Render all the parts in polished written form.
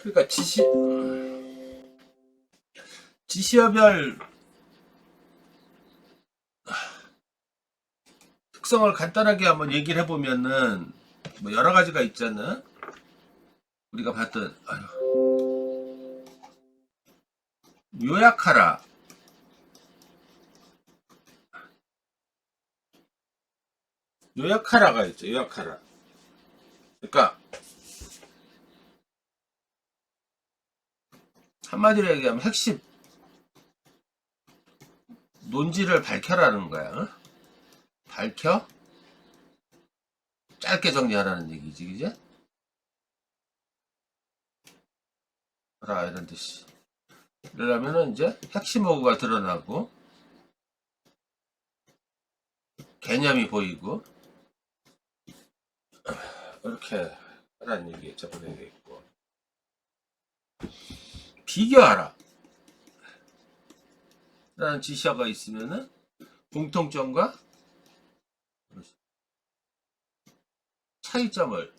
그러니까 지시어별 특성을 간단하게 한번 얘기를 해보면은 뭐 여러 가지가 있잖아. 우리가 봤던 요약하라. 요약하라가 있죠. 요약하라. 그러니까 한마디로 얘기하면 핵심 논지를 밝혀라는 거야. 밝혀 짧게 정리하라는 얘기지, 그지? 라 이런 뜻이. 이러려면은 이제 핵심 어구가 드러나고 개념이 보이고 이렇게 하라는 얘기 저번에 얘기했고, 비교하라 라는 지시어가 있으면은 공통점과 차이점을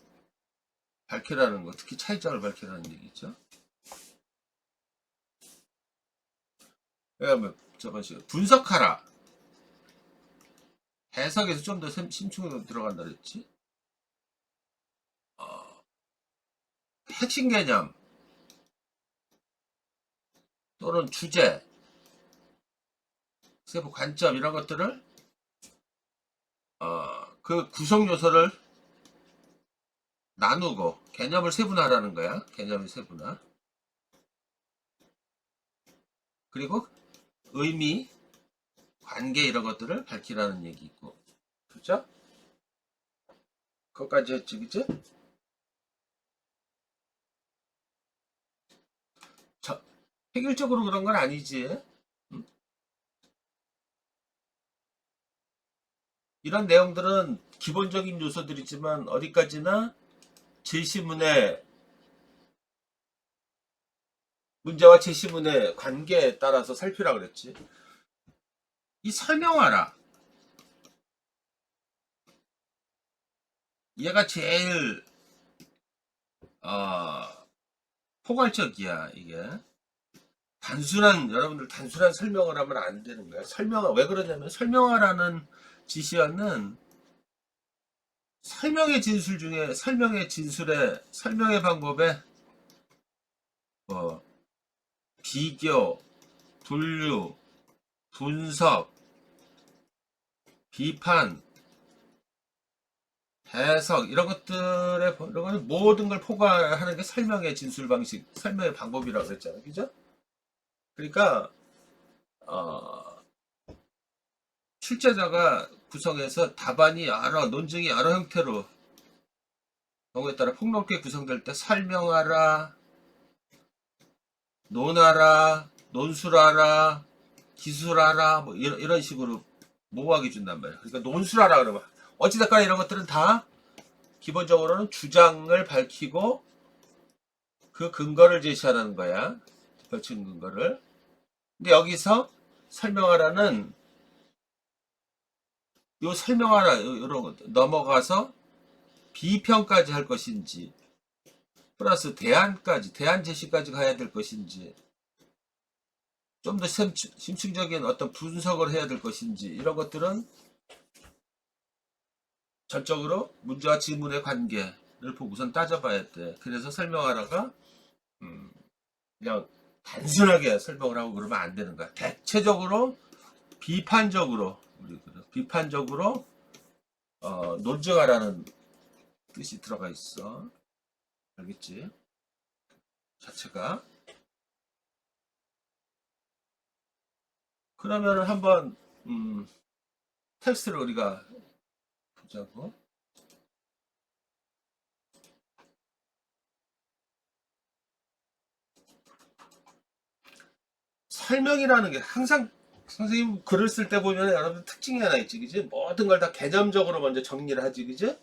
밝히라는 거, 특히 차이점을 밝히라는 얘기죠. 그러면 저번 시간 분석하라. 해석에서 좀 더 심층으로 들어간다 그랬지. 핵심 개념 또는 주제, 세부 관점 이런 것들을 그 구성 요소를 나누고 개념을 세분화하라는 거야. 개념을 세분화. 그리고 의미, 관계 이런 것들을 밝히라는 얘기 있고, 그렇죠? 그것까지 했지, 그치? 획일적으로 그런 건 아니지. 음? 이런 내용들은 기본적인 요소들이지만 어디까지나 제시문의 문제와 제시문의 관계에 따라서 살피라 그랬지. 이 설명하라. 얘가 제일 어, 포괄적이야. 이게 여러분들 단순한 설명을 하면 안 되는 거야. 왜 그러냐면 설명하라는 지시어는 설명의 진술 중에 설명의 방법에 뭐 비교, 분류, 분석, 비판, 해석 이런 거는 모든 걸 포괄하는 게 설명의 진술 방식, 설명의 방법이라고 그랬잖아요. 그죠? 그러니까 출제자가 구성해서 답안이 논증이 여러 형태로 경우에 따라 폭넓게 구성될 때 설명하라, 논하라, 논술하라, 기술하라 뭐 이런 식으로 모호하게 준단 말이야. 그러니까 논술하라 그러면 어찌됐거나 이런 것들은 다 기본적으로는 주장을 밝히고 그 근거를 제시하는 거야. 펼친 근거를. 근데 여기서 설명하라는 요 설명하라 이런 것 넘어가서 비평까지 할 것인지 플러스 대안 제시까지 가야 될 것인지 좀 더 심층적인 어떤 분석을 해야 될 것인지 이런 것들은 전적으로 문제와 지문의 관계를 보고선 따져봐야 돼. 그래서 설명하라가 그냥 단순하게 설명을 하고 그러면 안 되는 거야. 대체적으로 비판적으로 논증하라는 뜻이 들어가 있어. 알겠지? 자체가. 그러면 한번 텍스트를 우리가 보자고. 설명이라는 게 항상 선생님 글을 쓸 때 보면 여러분 특징이 하나 있지, 그지? 모든 걸 다 개념적으로 먼저 정리를 하지, 그지?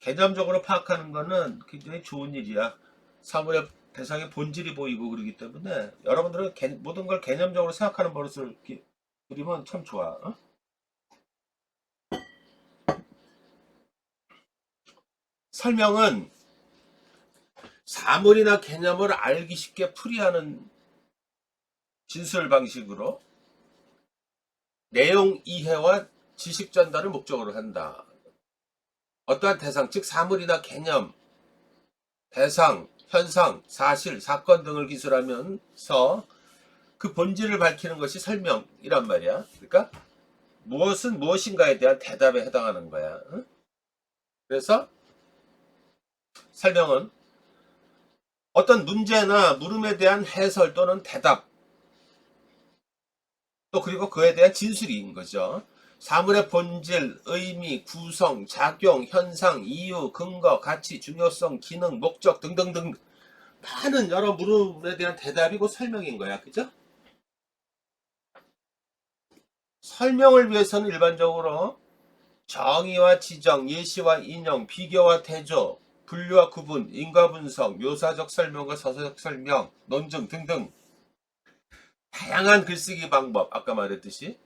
개념적으로 파악하는 거는 굉장히 좋은 일이야. 사물의 대상의 본질이 보이고 그러기 때문에 여러분들은 모든 걸 개념적으로 생각하는 버릇을 들이면 참 좋아. 어? 설명은 사물이나 개념을 알기 쉽게 풀이하는 진술 방식으로 내용 이해와 지식 전달을 목적으로 한다. 어떠한 대상, 즉 사물이나 개념, 대상, 현상, 사실, 사건 등을 기술하면서 그 본질을 밝히는 것이 설명이란 말이야. 그러니까 무엇은 무엇인가에 대한 대답에 해당하는 거야. 응? 그래서 설명은 어떤 문제나 물음에 대한 해설 또는 대답, 또 그리고 그에 대한 진술인 거죠. 사물의 본질, 의미, 구성, 작용, 현상, 이유, 근거, 가치, 중요성, 기능, 목적 등등등 많은 여러 물음에 대한 대답이고 설명인 거야. 그죠? 설명을 위해서는 일반적으로 정의와 지정, 예시와 인용, 비교와 대조, 분류와 구분, 인과 분석, 묘사적 설명과 서사적 설명, 논증 등등 다양한 글쓰기 방법, 아까 말했듯이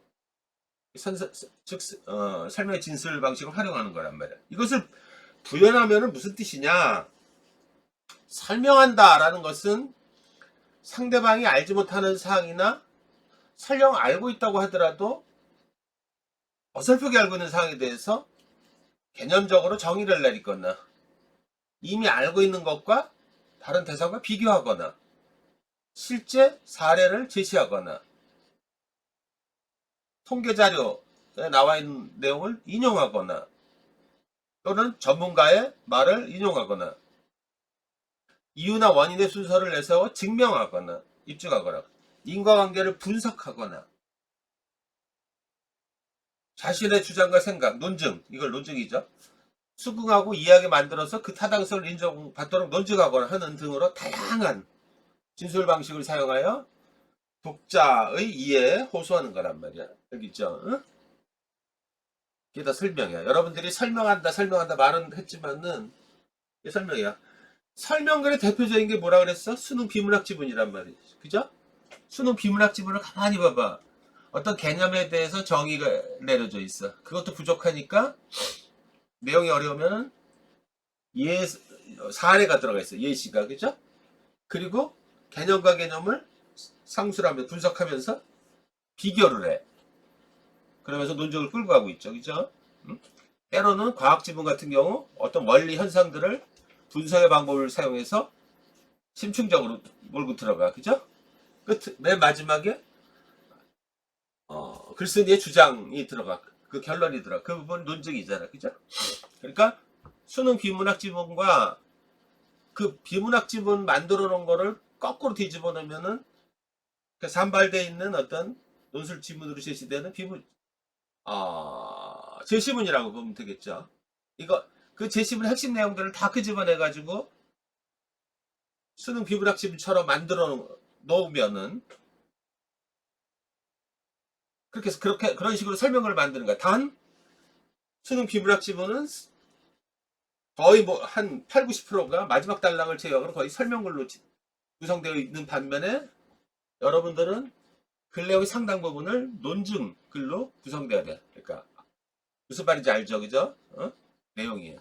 즉 설명의 진술 방식을 활용하는 거란 말이야. 이것을 부연하면 무슨 뜻이냐? 설명한다라는 것은 상대방이 알지 못하는 사항이나 설령 알고 있다고 하더라도 어설프게 알고 있는 사항에 대해서 개념적으로 정의를 내리거나 이미 알고 있는 것과 다른 대상과 비교하거나 실제 사례를 제시하거나 통계 자료에 나와 있는 내용을 인용하거나 또는 전문가의 말을 인용하거나 이유나 원인의 순서를 내세워 증명하거나 입증하거나 인과관계를 분석하거나 자신의 주장과 생각, 논증, 이걸 논증이죠. 수긍하고 이해하게 만들어서 그 타당성을 인정받도록 논증하거나 하는 등으로 다양한 진술 방식을 사용하여 독자의 이해에 호소하는 거란 말이야. 여기 있죠. 응? 이게 다 설명이야. 여러분들이 설명한다 말은 했지만은 이게 설명이야. 설명글의 대표적인 게 뭐라 그랬어? 수능 비문학 지문이란 말이지. 그죠? 수능 비문학 지문을 가만히 봐봐. 어떤 개념에 대해서 정의가 내려져 있어. 그것도 부족하니까 내용이 어려우면 사례가 들어가 있어. 예시가. 그죠? 그리고 개념과 개념을 상술하면서 분석하면서 비교를 해. 그러면서 논쟁을 끌고 가고 있죠. 그죠? 때로는 과학 지문 같은 경우 어떤 원리 현상들을 분석의 방법을 사용해서 심층적으로 몰고 들어가. 그죠? 맨 마지막에 글쓴이의 주장이 들어가. 그 결론이 들어가. 그 부분 논증이잖아. 그죠? 그러니까 수능 비문학 지문과 그 비문학 지문 만들어 놓은 거를 거꾸로 뒤집어 놓으면은 그 산발되어 있는 어떤 논술 지문으로 제시되는 제시문이라고 보면 되겠죠. 이거 그 제시문 핵심 내용들을 다 끄집어내 가지고 수능 비문학 지문처럼 만들어 놓으면은 그런 식으로 설명을 만드는 거야. 단 수능 비문학 지문은 거의 뭐 한 8, 90%가 마지막 단락을 제외하고는 거의 설명글로 구성되어 있는 반면에 여러분들은 글 내용의 상당 부분을 논증 글로 구성돼야 돼. 그러니까 무슨 말인지 알죠, 그죠? 내용이에요.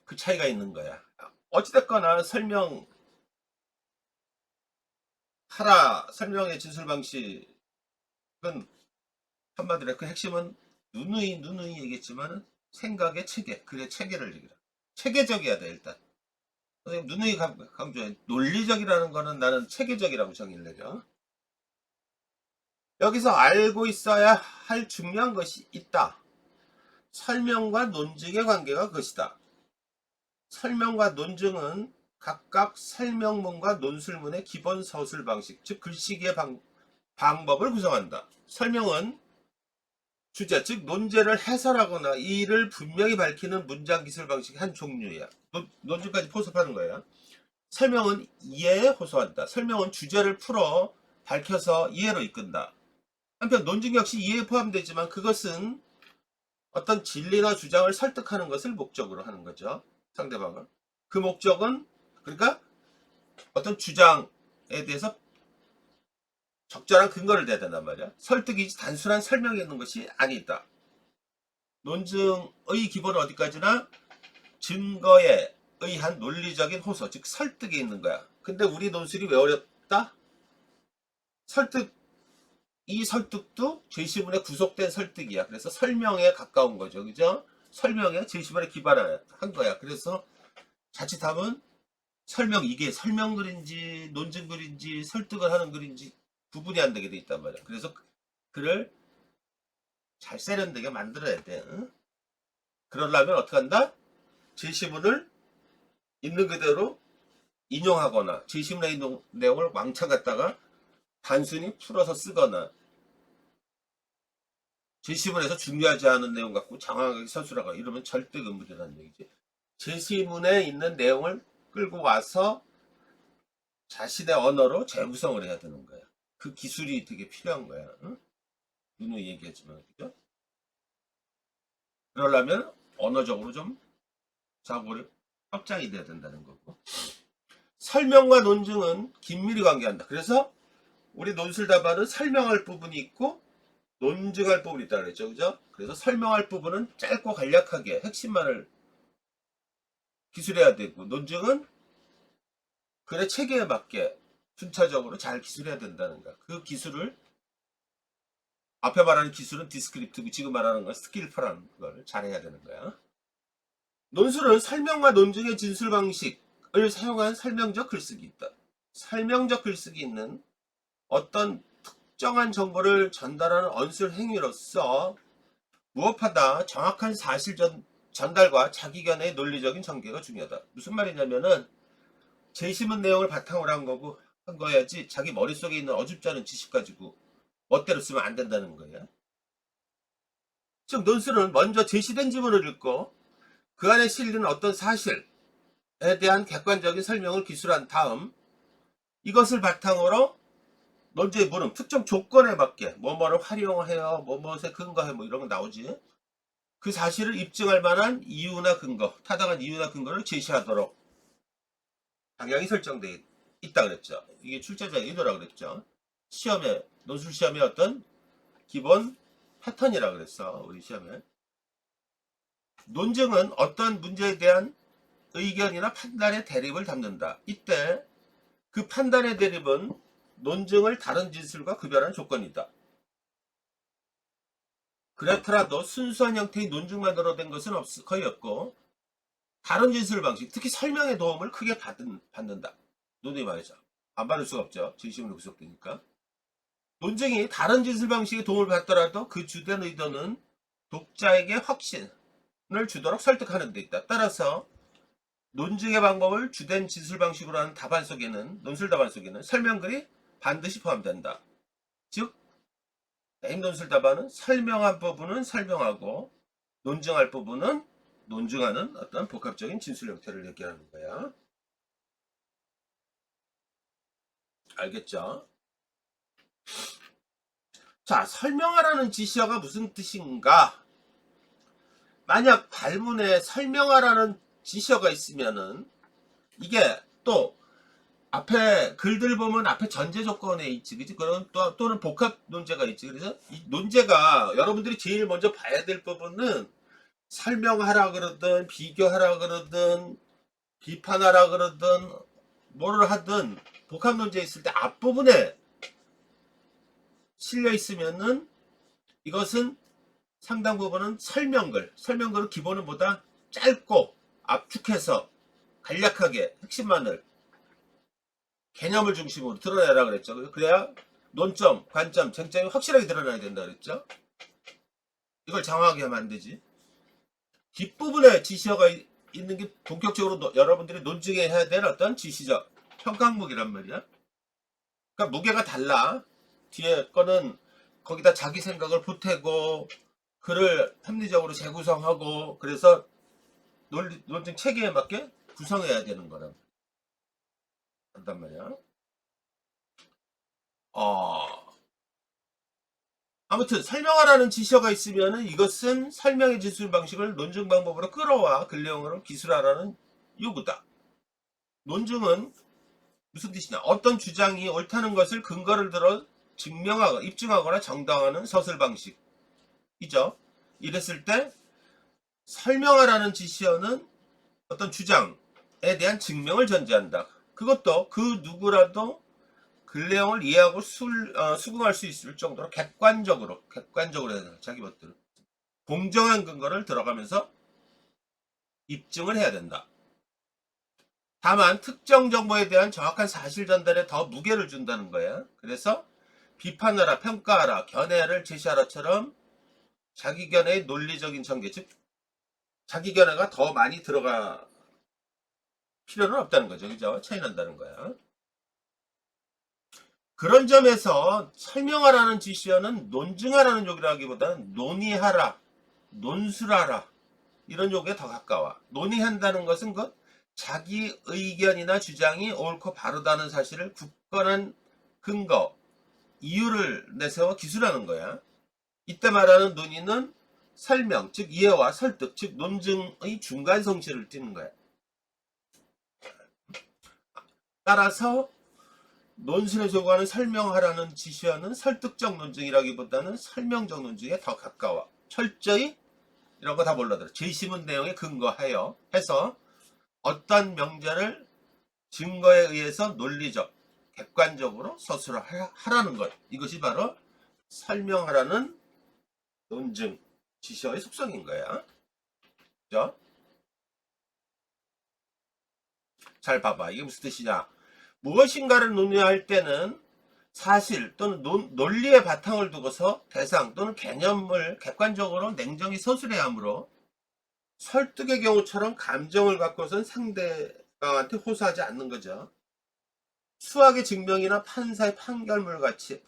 그 차이가 있는 거야. 어찌됐거나 설명의 진술 방식은 한마디로 그 핵심은 누누이 얘기했지만 생각의 체계, 글의 체계를 얘기해. 체계적이어야 돼 일단. 선생님 누누이 강조해. 논리적이라는 거는 나는 체계적이라고 정의를 내려. 여기서 알고 있어야 할 중요한 것이 있다. 설명과 논증의 관계가 그것이다. 설명과 논증은 각각 설명문과 논술문의 기본 서술 방식, 즉 글쓰기의 방법을 구성한다. 설명은 주제, 즉 논제를 해설하거나 이를 분명히 밝히는 문장 기술 방식의 한 종류야. 논증까지 포섭하는 거야. 설명은 이해에 호소한다. 설명은 주제를 풀어 밝혀서 이해로 이끈다. 한편 논증 역시 이해에 포함되지만 그것은 어떤 진리나 주장을 설득하는 것을 목적으로 하는 거죠. 상대방을. 그 목적은 그러니까 어떤 주장에 대해서 적절한 근거를 대야 된단 말이야. 설득이지 단순한 설명이 있는 것이 아니다. 논증의 기본은 어디까지나 증거에 의한 논리적인 호소, 즉 설득이 있는 거야. 근데 우리 논술이 왜 어렵다? 이 설득도 제시문에 구속된 설득이야. 그래서 설명에 가까운 거죠. 그죠? 설명에 제시문에 기반한 거야. 그래서 자칫하면 이게 설명글인지 논증글인지 설득을 하는 글인지 구분이 안 되게 돼 있단 말이야. 그래서 글을 잘 세련되게 만들어야 돼. 응? 그러려면 어떻게 한다? 제시문을 있는 그대로 인용하거나 제시문의 내용을 왕창 갖다가 단순히 풀어서 쓰거나 제시문에서 중요하지 않은 내용 갖고 장황하게 서술하거나 이러면 절대 금물이라는 얘기지. 제시문에 있는 내용을 끌고 와서 자신의 언어로 재구성을 해야 되는 거야. 그 기술이 되게 필요한 거야. 응? 누누이 얘기하지만, 그죠? 그러려면 언어적으로 좀 자고를 확장이 돼야 된다는 거고. 설명과 논증은 긴밀히 관계한다. 그래서 우리 논술답안은 설명할 부분이 있고 논증할 부분이 있다 그랬죠. 그죠? 그래서 설명할 부분은 짧고 간략하게 핵심만을 기술해야 되고, 논증은 글의 체계에 맞게 순차적으로 잘 기술해야 된다는 거야. 그 기술을 앞에 말하는 기술은 디스크립티브, 지금 말하는 건 스킬풀한 걸 잘해야 되는 거야. 논술은 설명과 논증의 진술 방식을 사용한 설명적 글쓰기 있다. 설명적 글쓰기 있는 어떤 특정한 정보를 전달하는 언술 행위로서 무엇보다 정확한 사실 전달과 자기견의 논리적인 전개가 중요하다. 무슨 말이냐면은 제시문 내용을 바탕으로 한 거야지 자기 머릿속에 있는 어줍지 않은 지식 가지고 멋대로 쓰면 안 된다는 거예요. 즉 논술은 먼저 제시된 지문을 읽고 그 안에 실리는 어떤 사실에 대한 객관적인 설명을 기술한 다음 이것을 바탕으로 논제의 물음, 특정 조건에 맞게 뭐뭐를 활용해요, 뭐뭐에 근거해 뭐 이런 거 나오지. 그 사실을 입증할 만한 이유나 근거, 타당한 이유나 근거를 제시하도록 방향이 설정되어 있다 그랬죠. 이게 출제자의 의도라 그랬죠. 시험에, 논술 시험의 어떤 기본 패턴이라 그랬어. 우리 시험에. 논증은 어떤 문제에 대한 의견이나 판단의 대립을 담는다. 이때 그 판단의 대립은 논증을 다른 진술과 구별하는 조건이다. 그렇더라도 순수한 형태의 논증만으로 된 것은 거의 없고 다른 진술 방식, 특히 설명의 도움을 크게 받는다. 논의 말이죠. 안 받을 수가 없죠. 진심으로 구속되니까. 논증이 다른 진술 방식의 도움을 받더라도 그 주된 의도는 독자에게 확신을 주도록 설득하는 데 있다. 따라서 논증의 방법을 주된 진술 방식으로 하는 답안 속에는, 논술 답안 속에는 설명글이 반드시 포함된다. 즉 메인 논술 답안은 설명한 부분은 설명하고 논증할 부분은 논증하는 어떤 복합적인 진술 형태를 얘기하는 거야. 알겠죠? 자, 설명하라는 지시어가 무슨 뜻인가? 만약 발문에 설명하라는 지시어가 있으면은 이게 또 앞에 글들 보면 앞에 전제 조건에 있지, 그치? 그런 또는 복합 논제가 있지. 그래서 이 논제가 여러분들이 제일 먼저 봐야 될 부분은 설명하라 그러든 비교하라 그러든 비판하라 그러든 뭐를 하든 복합 논제 있을 때 앞부분에 실려 있으면은 이것은 상당 부분은 설명글은 기본은 보다 짧고 압축해서 간략하게 핵심만을 개념을 중심으로 드러내라 그랬죠. 그래야 논점, 관점, 쟁점이 확실하게 드러나야 된다 그랬죠. 이걸 장황하게 하면 안 되지. 뒷부분에 지시어가 있는 게 본격적으로 여러분들이 논증해 해야 될 어떤 지시적 평가항목이란 말이야. 그러니까 무게가 달라. 뒤에 거는 거기다 자기 생각을 보태고 글을 합리적으로 재구성하고 그래서 논증 체계에 맞게 구성해야 되는 거란 말이야. 아무튼 설명하라는 지시어가 있으면 이것은 설명의 진술 방식을 논증 방법으로 끌어와 근내용으로 기술하라는 요구다. 논증은 무슨 뜻이냐? 어떤 주장이 옳다는 것을 근거를 들어 증명하거나 입증하거나 정당화하는 서술 방식이죠. 이랬을 때 설명하라는 지시어는 어떤 주장, 대한 증명을 전제한다. 그것도 그 누구라도 그 내용을 이해하고 수긍할 수 있을 정도로 객관적으로 해야 된다. 자기 멋대로. 공정한 근거를 들어가면서 입증을 해야 된다. 다만 특정 정보에 대한 정확한 사실 전달에 더 무게를 준다는 거야. 그래서 비판하라, 평가하라, 견해를 제시하라처럼 자기 견해의 논리적인 전개, 즉 자기 견해가 더 많이 들어가 필요는 없다는 거죠. 그죠? 차이 난다는 거야. 그런 점에서 설명하라는 지시어는 논증하라는 욕이라기보다는 논의하라, 논술하라 이런 욕에 더 가까워. 논의한다는 것은 자기 의견이나 주장이 옳고 바르다는 사실을 굳건한 근거, 이유를 내세워 기술하는 거야. 이때 말하는 논의는 설명, 즉 이해와 설득, 즉 논증의 중간 성질을 띠는 거야. 따라서 논술에 요구하는 설명하라는 지시어는 설득적 논증이라기보다는 설명적 논증에 더 가까워. 철저히 이런 거 다 몰라들어. 제시문 내용에 근거하여 해서 어떤 명제를 증거에 의해서 논리적, 객관적으로 서술하라는 것. 이것이 바로 설명하라는 논증, 지시어의 속성인 거야. 그죠? 잘 봐봐. 이게 무슨 뜻이냐. 무엇인가를 논의할 때는 사실 또는 논리의 바탕을 두고서 대상 또는 개념을 객관적으로 냉정히 서술해야 하므로 설득의 경우처럼 감정을 갖고선 상대방한테 호소하지 않는 거죠. 수학의 증명이나 판사의 판결물같이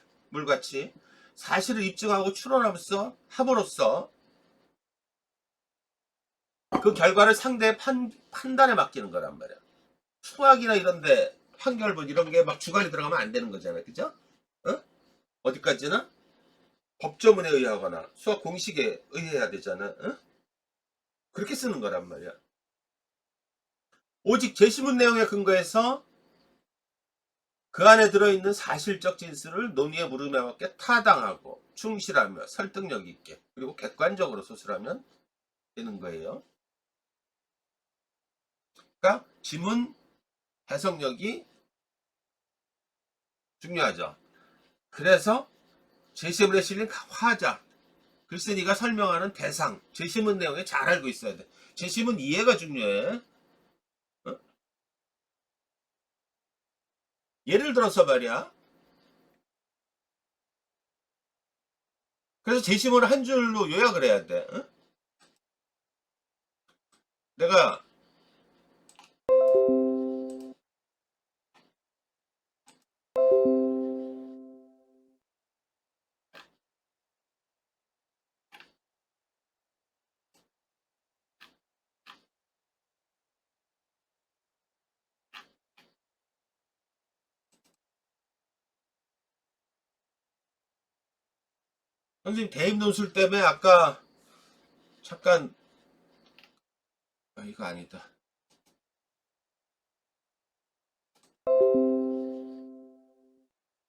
사실을 입증하고 추론함으로써 함으로써 그 결과를 상대의 판단에 맡기는 거란 말이야. 수학이나 이런데 판결문 이런 게 막 주관이 들어가면 안 되는 거잖아요. 그죠? 어? 어디까지나 법조문에 의하거나 수학 공식에 의해야 되잖아. 어? 그렇게 쓰는 거란 말이야. 오직 제시문 내용에 근거해서 그 안에 들어있는 사실적 진술을 논의의 물음에 맞게 타당하고 충실하며 설득력 있게 그리고 객관적으로 소술하면 되는 거예요. 그러니까 지문 해석력이 중요하죠. 그래서 제시문에 실린 화자, 글쓴이가 설명하는 대상, 제시문 내용에 잘 알고 있어야 돼. 제시문 이해가 중요해. 어? 예를 들어서 말이야. 그래서 제시문을 한 줄로 요약을 해야 돼. 어? 내가 선생님 대입 논술 때문에 아까 잠깐 이거 아니다.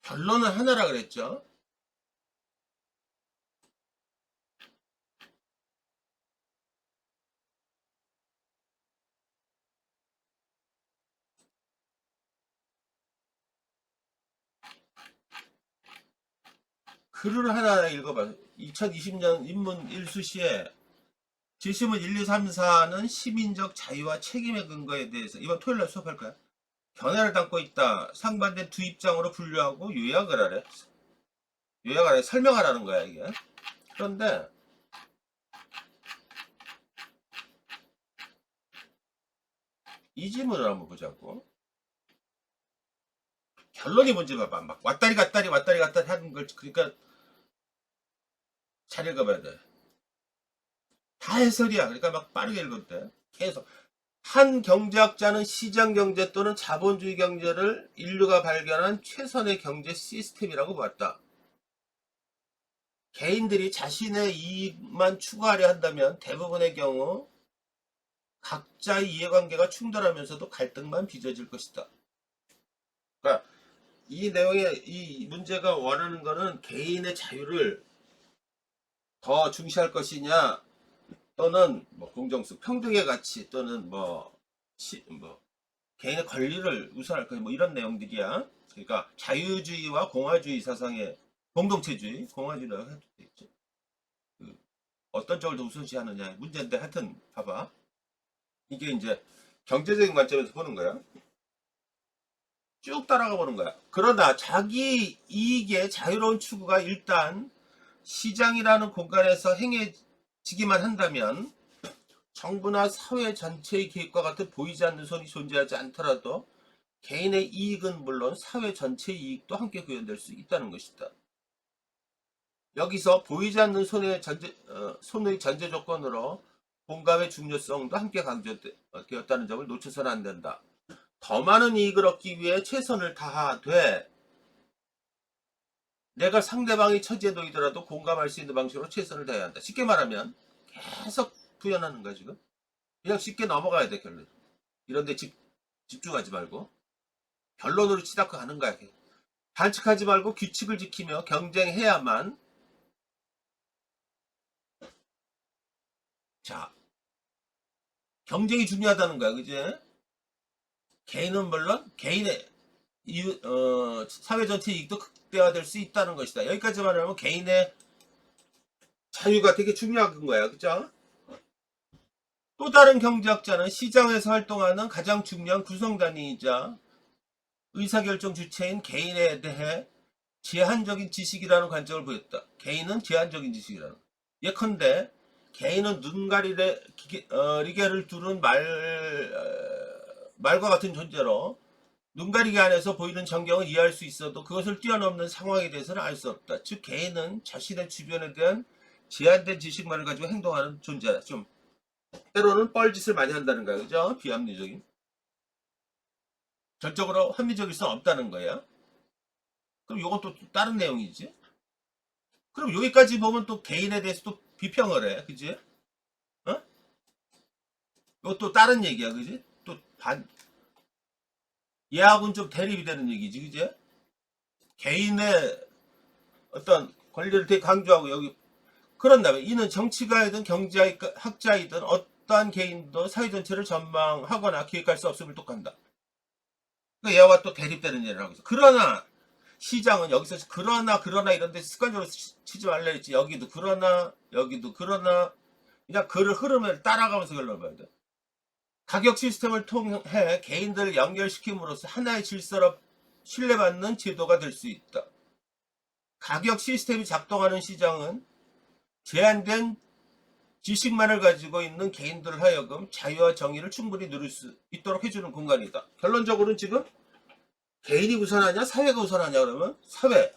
결론은 하나라 그랬죠. 글을 하나 읽어봐. 2020년 인문 일수시에 지시문 1, 2, 3, 4는 시민적 자유와 책임의 근거에 대해서 이번 토요일날 수업할 거야. 견해를 담고 있다. 상반된 두 입장으로 분류하고 요약을 하래. 요약을 하래. 설명하라는 거야 이게. 그런데 이 지문을 한번 보자고. 결론이 뭔지 봐봐. 막 왔다리 갔다리 하는 걸 그러니까 잘 읽어봐야 돼. 다 해설이야. 그러니까 막 빠르게 읽을 때 계속 한 경제학자는 시장 경제 또는 자본주의 경제를 인류가 발견한 최선의 경제 시스템이라고 보았다. 개인들이 자신의 이익만 추구하려 한다면 대부분의 경우 각자의 이해관계가 충돌하면서도 갈등만 빚어질 것이다. 그러니까 이 내용의 이 문제가 원하는 거는 개인의 자유를 더 중시할 것이냐 또는 뭐 공정성, 평등의 가치 또는 뭐 개인의 권리를 우선할 거야. 뭐 이런 내용들이야. 그러니까 자유주의와 공화주의 사상의 공동체주의, 공화주의라고 해도 되겠죠. 그 어떤 쪽을 더 우선시하느냐의 문제인데 하여튼 봐봐. 이게 이제 경제적인 관점에서 보는 거야. 쭉 따라가 보는 거야. 그러나 자기 이익의 자유로운 추구가 일단 시장이라는 공간에서 행해지기만 한다면 정부나 사회 전체의 계획과 같은 보이지 않는 손이 존재하지 않더라도 개인의 이익은 물론 사회 전체의 이익도 함께 구현될 수 있다는 것이다. 여기서 보이지 않는 손의 전제 조건으로 공감의 중요성도 함께 강조되었다는 점을 놓쳐서는 안 된다. 더 많은 이익을 얻기 위해 최선을 다하되 내가 상대방의 처지에 놓이더라도 공감할 수 있는 방식으로 최선을 다해야 한다. 쉽게 말하면 계속 구현하는 거야 지금. 그냥 쉽게 넘어가야 돼 결론. 이런데 집중하지 말고 결론으로 치닫고 가는 거야. 반칙하지 말고 규칙을 지키며 경쟁해야만. 자, 경쟁이 중요하다는 거야, 그지? 개인은 물론 개인의 사회 전체 이익도 극대화될 수 있다는 것이다. 여기까지 말하면 개인의 자유가 되게 중요한 거야, 그죠? 또 다른 경제학자는 시장에서 활동하는 가장 중요한 구성단위이자 의사결정 주체인 개인에 대해 제한적인 지식이라는 관점을 보였다. 개인은 제한적인 지식이라는. 예컨대 개인은 눈가리개를 두른 말과 같은 존재로 눈가리개 안에서 보이는 전경을 이해할 수 있어도 그것을 뛰어넘는 상황에 대해서는 알 수 없다. 즉 개인은 자신의 주변에 대한 제한된 지식만을 가지고 행동하는 존재다. 좀 때로는 뻘짓을 많이 한다는 거야. 그죠? 비합리적인. 전적으로 합리적일 수 없다는 거야. 그럼 이건 또 다른 내용이지. 그럼 여기까지 보면 또 개인에 대해서 또 비평을 해. 그지? 어? 이것도 다른 얘기야. 그지? 또 얘하고는 좀 대립이 되는 얘기지. 그지? 개인의 어떤 권리를 되게 강조하고 여기 그런다면 이는 정치가이든 경제학자이든 어떠한 개인도 사회 전체를 전망하거나 기획할 수 없음을 똑한다. 그러니까 얘와 또 대립되는 얘기를 하고 있어. 그러나 시장은 여기서 그러나 이런 데 습관적으로 치지 말라 했지. 여기도 그러나 그냥 그 흐름을 따라가면서 결론을 봐야 돼. 가격 시스템을 통해 개인들을 연결시킴으로써 하나의 질서로 신뢰받는 제도가 될 수 있다. 가격 시스템이 작동하는 시장은 제한된 지식만을 가지고 있는 개인들 하여금 자유와 정의를 충분히 누릴 수 있도록 해주는 공간이다. 결론적으로는 지금 개인이 우선하냐 사회가 우선하냐 그러면 사회,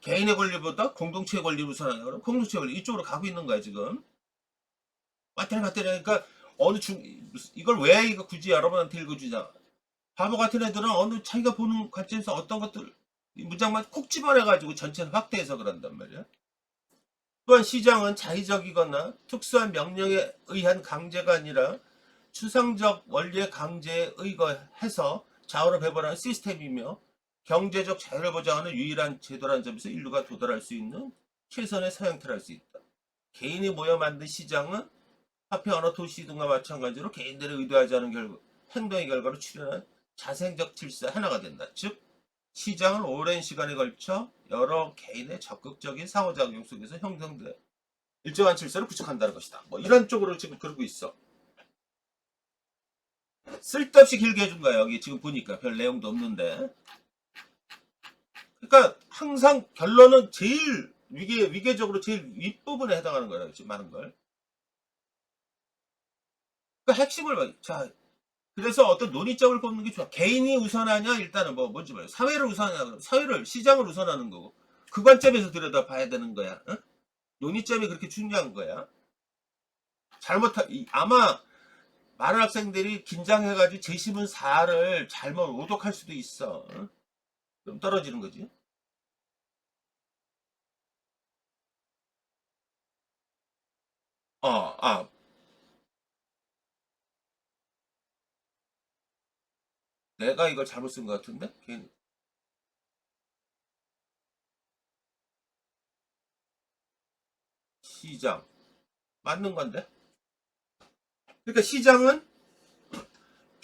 개인의 권리보다 공동체의 권리를 우선하냐 그러면 공동체의 권리 이쪽으로 가고 있는 거야 지금. 맞다리 하니까 이걸 왜 이거 굳이 여러분한테 읽어주냐. 바보 같은 애들은 어느 자기가 보는 관점에서 어떤 것들 문장만 콕 집어내가지고 전체를 확대해서 그런단 말이야. 또한 시장은 자의적이거나 특수한 명령에 의한 강제가 아니라 추상적 원리의 강제에 의거해서 자원을 배분하는 시스템이며 경제적 자유를 보장하는 유일한 제도라는 점에서 인류가 도달할 수 있는 최선의 사형태를 할 수 있다. 개인이 모여 만든 시장은 화폐 언어 도시 등과 마찬가지로 개인들이 의도하지 않은 행동의 결과로 출현한 자생적 질서의 하나가 된다. 즉 시장은 오랜 시간에 걸쳐 여러 개인의 적극적인 상호작용 속에서 형성돼 일정한 질서를 구축한다는 것이다. 뭐 이런 쪽으로 지금 그러고 있어. 쓸데없이 길게 해준 거야. 여기 지금 보니까 별 내용도 없는데. 그러니까 항상 결론은 제일 위계적으로 제일 윗부분에 해당하는 거야. 지금 많은 걸. 그러니까 핵심을 봐. 자, 그래서 어떤 논의점을 뽑는 게 좋아. 개인이 우선하냐 일단은 뭔지 말이야. 사회를 우선하냐 시장을 우선하는 거고 그 관점에서 들여다 봐야 되는 거야. 어? 논의점이 그렇게 중요한 거야. 아마 많은 학생들이 긴장해가지고 제시문 4를 잘못 오독할 수도 있어. 어? 좀 떨어지는 거지. 어, 아, 내가 이걸 잘못 쓴 것 같은데? 시장. 맞는 건데? 그러니까 시장은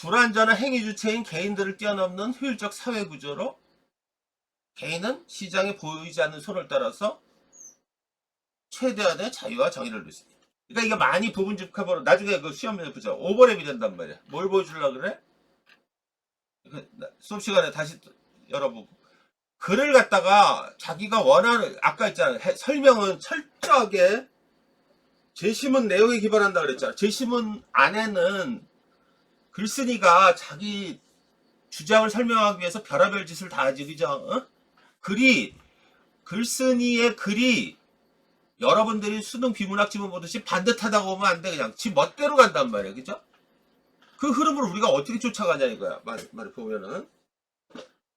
불완전한 행위 주체인 개인들을 뛰어넘는 효율적 사회 구조로 개인은 시장에 보이지 않는 손을 따라서 최대한의 자유와 정의를 누릴 수 있다. 그러니까 이게 많이 부분집합으로 나중에 그 시험에 보자 오버랩이 된단 말이야. 뭘 보여주려고 그래? 수업 시간에 다시 열어보고 글을 갖다가 자기가 원하는 아까 있잖아 설명은 철저하게 제시문 내용에 기반한다 그랬잖아. 제시문 안에는 글쓴이가 자기 주장을 설명하기 위해서 별의별 짓을 다 하지 그죠? 어? 글쓴이의 글이 여러분들이 수능 비문학 지문 보듯이 반듯하다고 보면 안 돼. 그냥 지 멋대로 간단 말이야. 그죠? 그 흐름을 우리가 어떻게 쫓아가냐 이거야. 말을 보면은.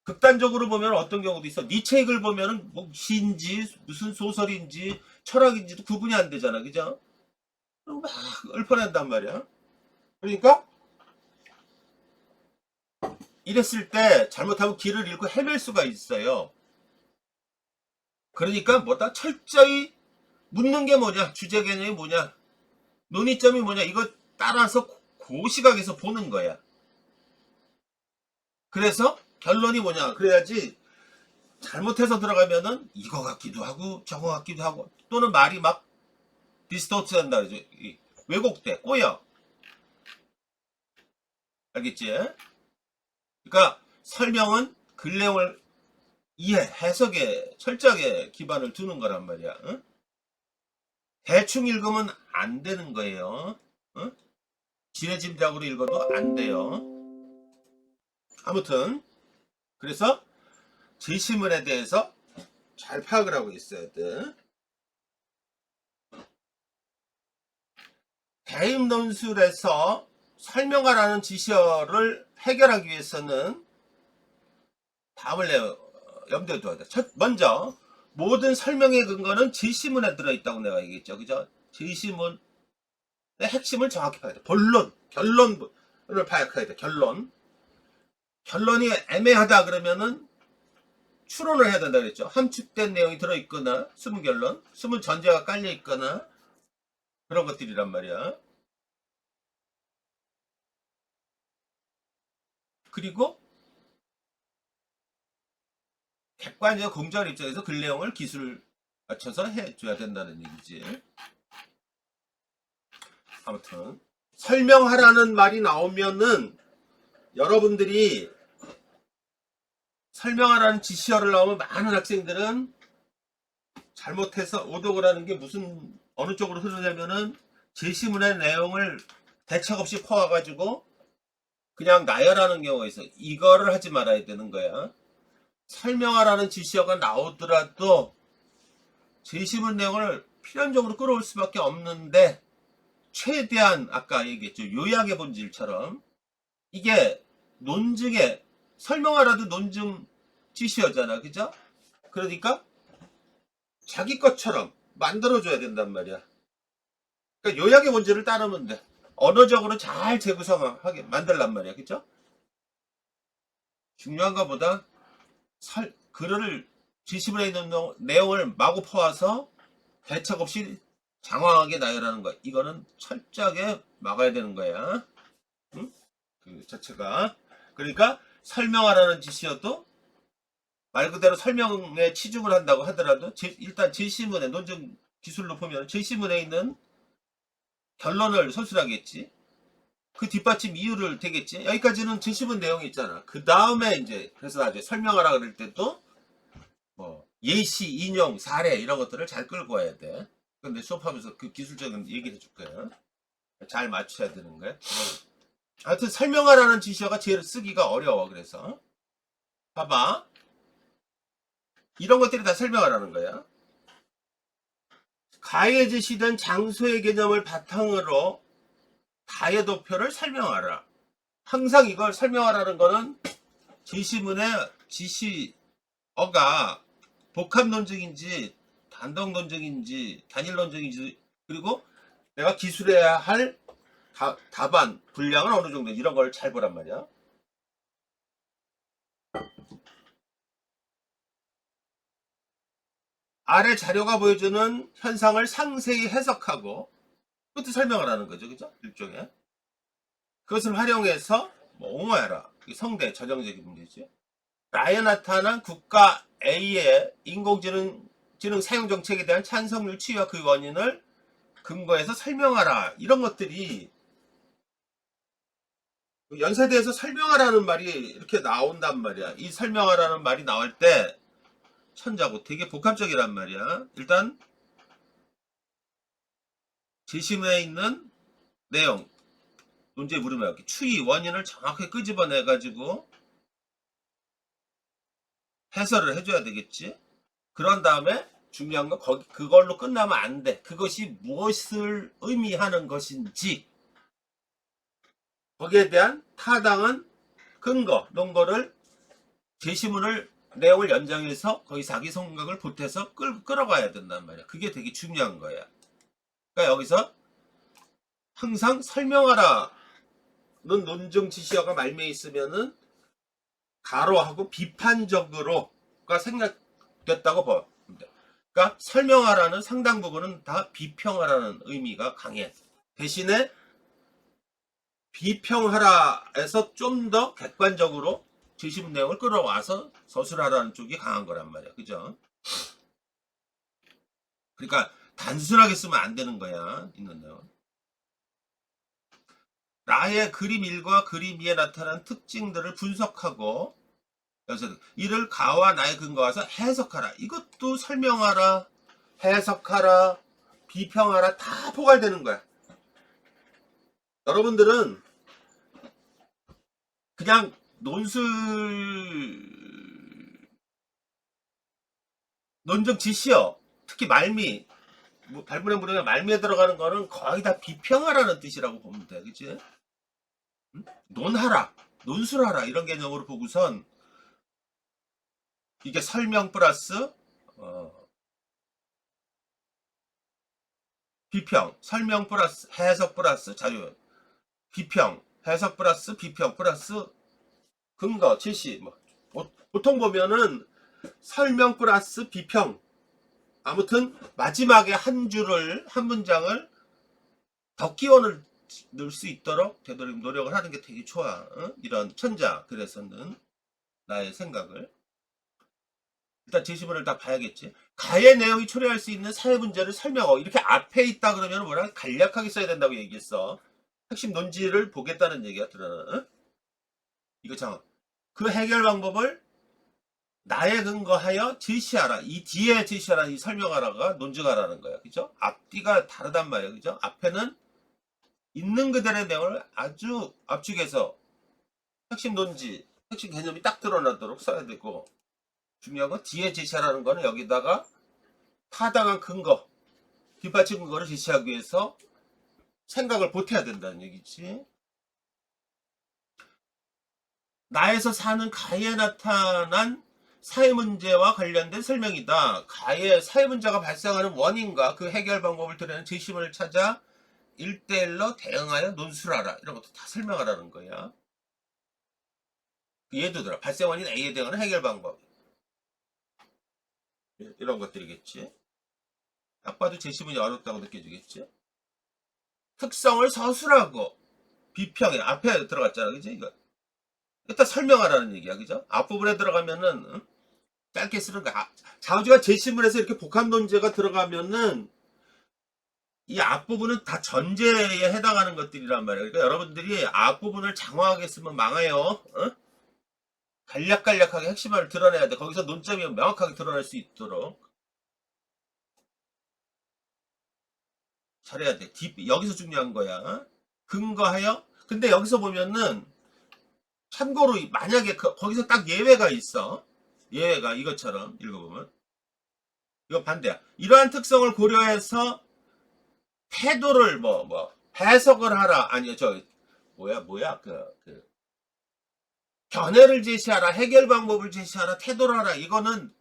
극단적으로 보면 어떤 경우도 있어. 니 책을 보면은 뭐 시인지 무슨 소설인지 철학인지도 구분이 안 되잖아. 그죠? 막 읊어낸단 말이야. 그러니까 이랬을 때 잘못하면 길을 잃고 헤맬 수가 있어요. 그러니까 뭐다? 철저히 묻는 게 뭐냐? 주제 개념이 뭐냐? 논의점이 뭐냐? 이거 따라서 그 시각에서 보는 거야. 그래서 결론이 뭐냐? 그래야지 잘못해서 들어가면은 이거 같기도 하고 저거 같기도 하고 또는 말이 막 디스토트 한다 그러죠. 왜곡돼. 꼬여. 알겠지? 그러니까 설명은 글 내용을 이해, 해석에 철저하게 기반을 두는 거란 말이야. 응? 대충 읽으면 안 되는 거예요. 응? 지레짐작으로 읽어도 안 돼요. 아무튼 그래서 제시문에 대해서 잘 파악을 하고 있어야 돼. 대입 논술에서 설명하라는 지시어를 해결하기 위해서는 다음을 염두에 둬야 돼. 먼저 모든 설명의 근거는 제시문에 들어있다고 내가 얘기했죠. 그죠? 제시문의 핵심을 정확히 파악해야 돼. 결론을 파악해야 돼. 결론이 애매하다 그러면은 추론을 해야 된다 그랬죠. 함축된 내용이 들어있거나 숨은 결론, 숨은 전제가 깔려있거나 그런 것들이란 말이야. 그리고 객관적 공정한 입장에서 글 내용을 기술을 맞춰서 해줘야 된다는 얘기지. 아무튼 설명하라는 말이 나오면은 여러분들이 설명하라는 지시어를 나오면 많은 학생들은 잘못해서 오독을 하는 게 무슨 어느 쪽으로 흐르냐면은 제시문의 내용을 대책 없이 퍼와가지고 그냥 나열하는 경우가 있어. 이거를 하지 말아야 되는 거야. 설명하라는 지시어가 나오더라도 제시문 내용을 필연적으로 끌어올 수밖에 없는데 최대한 아까 얘기했죠. 요약의 본질처럼 이게 논증에 설명하라도 논증 지시어잖아. 그죠? 그러니까 자기 것처럼 만들어줘야 된단 말이야. 그러니까 요약의 본질을 따르면 돼. 언어적으로 잘 재구성하게 만들란 말이야. 그죠? 중요한 것보다 글을 지시문에 있는 내용을 마구 퍼와서 대책 없이 장황하게 나열하는 거. 이거는 철저하게 막아야 되는 거야. 응? 그 자체가. 그러니까 설명하라는 지시어도 말 그대로 설명에 치중을 한다고 하더라도 일단 제시문에 논증 기술로 보면 제시문에 있는 결론을 서술하겠지. 그 뒷받침 이유를 되겠지. 여기까지는 제시문 내용이 있잖아. 그 다음에 이제 그래서 나중에 설명하라 그럴 때도 뭐 예시, 인용, 사례 이런 것들을 잘 끌고 와야 돼. 근데 수업하면서 그 기술적인 얘기를 해줄 거야. 잘 맞춰야 되는 거야. 하여튼 설명하라는 지시어가 제일 쓰기가 어려워. 그래서 봐봐. 이런 것들이 다 설명하라는 거야. 가에 제시된 장소의 개념을 바탕으로 가해도표를 설명하라. 항상 이걸 설명하라는 거는 제시문의 지시어가 복합 논증인지 단독 논증인지 단일 논증인지 그리고 내가 기술해야 할 답안 분량은 어느 정도 이런 걸 잘 보란 말이야. 아래 자료가 보여주는 현상을 상세히 해석하고 그것도 설명을 하는 거죠. 그죠? 일종의. 그것을 활용해서 뭐 옹호해라. 성대 전형적인 문제지. 라에 나타난 국가 A의 인공지능 사용 정책에 대한 찬성률 추이와 그 원인을 근거해서 설명하라. 이런 것들이 연세대에서 설명하라는 말이 이렇게 나온단 말이야. 이 설명하라는 말이 나올 때 천자고 되게 복합적이란 말이야. 일단 제시문에 있는 내용, 논제 물으면 추이, 원인을 정확하게 끄집어내가지고 해설을 해줘야 되겠지. 그런 다음에 중요한 건 그걸로 끝나면 안 돼. 그것이 무엇을 의미하는 것인지 거기에 대한 타당한 근거, 논거를 제시문을 내용을 연장해서 거기 자기 생각을 보태서 끌어가야 된단 말이야. 그게 되게 중요한 거야. 그러니까 여기서 항상 설명하라는 논증 지시어가 말미에 있으면은 가로하고 비판적으로가 생각됐다고 봐. 그러니까 설명하라는 상당 부분은 다 비평하라는 의미가 강해. 대신에 비평하라에서 좀 더 객관적으로 제시문 내용을 끌어와서 서술하라는 쪽이 강한 거란 말이야. 그죠? 그러니까 단순하게 쓰면 안 되는 거야. 있는 내용. 나의 그림 1과 그림 2에 나타난 특징들을 분석하고 여기서 이를 가와 나의 근거와서 해석하라. 이것도 설명하라, 해석하라, 비평하라 다 포괄되는 거야. 여러분들은 그냥 논증 지시어, 특히 말미, 발문에 물으면 말미에 들어가는 거는 거의 다 비평하라는 뜻이라고 보면 돼. 그치? 논하라, 논술하라 이런 개념으로 보고선 이게 설명 플러스 비평, 설명 플러스 해석 플러스 자료, 비평, 해석 플러스 비평 플러스 근거, 제시. 보통 보면은 설명 플러스 비평. 아무튼 마지막에 한 줄을 한 문장을 더 끼워 넣을 수 있도록 되도록 노력을 하는 게 되게 좋아. 이런 천자. 그래서는 나의 생각을 일단 제시문을 다 봐야겠지. 가의 내용이 초래할 수 있는 사회 문제를 설명하고 이렇게 앞에 있다 그러면 뭐라 간략하게 써야 된다고 얘기했어. 핵심 논지를 보겠다는 얘기야. 들어는 이거 참. 그 해결 방법을 나에 근거하여 제시하라. 이 뒤에 제시하라, 이 설명하라가 논증하라는 거야. 그죠? 앞뒤가 다르단 말이야. 그죠? 앞에는 있는 그대로의 내용을 아주 압축해서 핵심 논지, 핵심 개념이 딱 드러나도록 써야 되고, 중요한 건 뒤에 제시하라는 거는 여기다가 타당한 근거, 뒷받침 근거를 제시하기 위해서 생각을 보태야 된다는 얘기지. 나에서 사는 가에 나타난 사회 문제와 관련된 설명이다. 가의 사회 문제가 발생하는 원인과 그 해결 방법을 드러내는 제시문을 찾아 1대1로 대응하여 논술하라. 이런 것도 다 설명하라는 거야. 예도 들어. 발생 원인 A에 대응하는 해결 방법. 이런 것들이겠지. 딱 봐도 제시문이 어렵다고 느껴지겠지. 특성을 서술하고 비평에 앞에 들어갔잖아. 그지? 이거. 일단 설명하라는 얘기야. 그죠? 앞부분에 들어가면은 짧게 쓰는 거. 자우지가 제시문에서 이렇게 복합 논제가 들어가면은 이 앞부분은 다 전제에 해당하는 것들이란 말이에요. 그러니까 여러분들이 앞부분을 장황하게 쓰면 망해요. 어? 간략간략하게 핵심을 드러내야 돼. 거기서 논점이 명확하게 드러날 수 있도록 잘해야 돼. 여기서 중요한 거야. 근거하여. 근데 여기서 보면은 참고로 만약에 거기서 딱 예외가 있어. 예외가 이것처럼 읽어보면 이거 반대야. 이러한 특성을 고려해서 태도를 해석을 하라. 아니요, 견해를 제시하라. 해결 방법을 제시하라. 태도를 하라. 이거는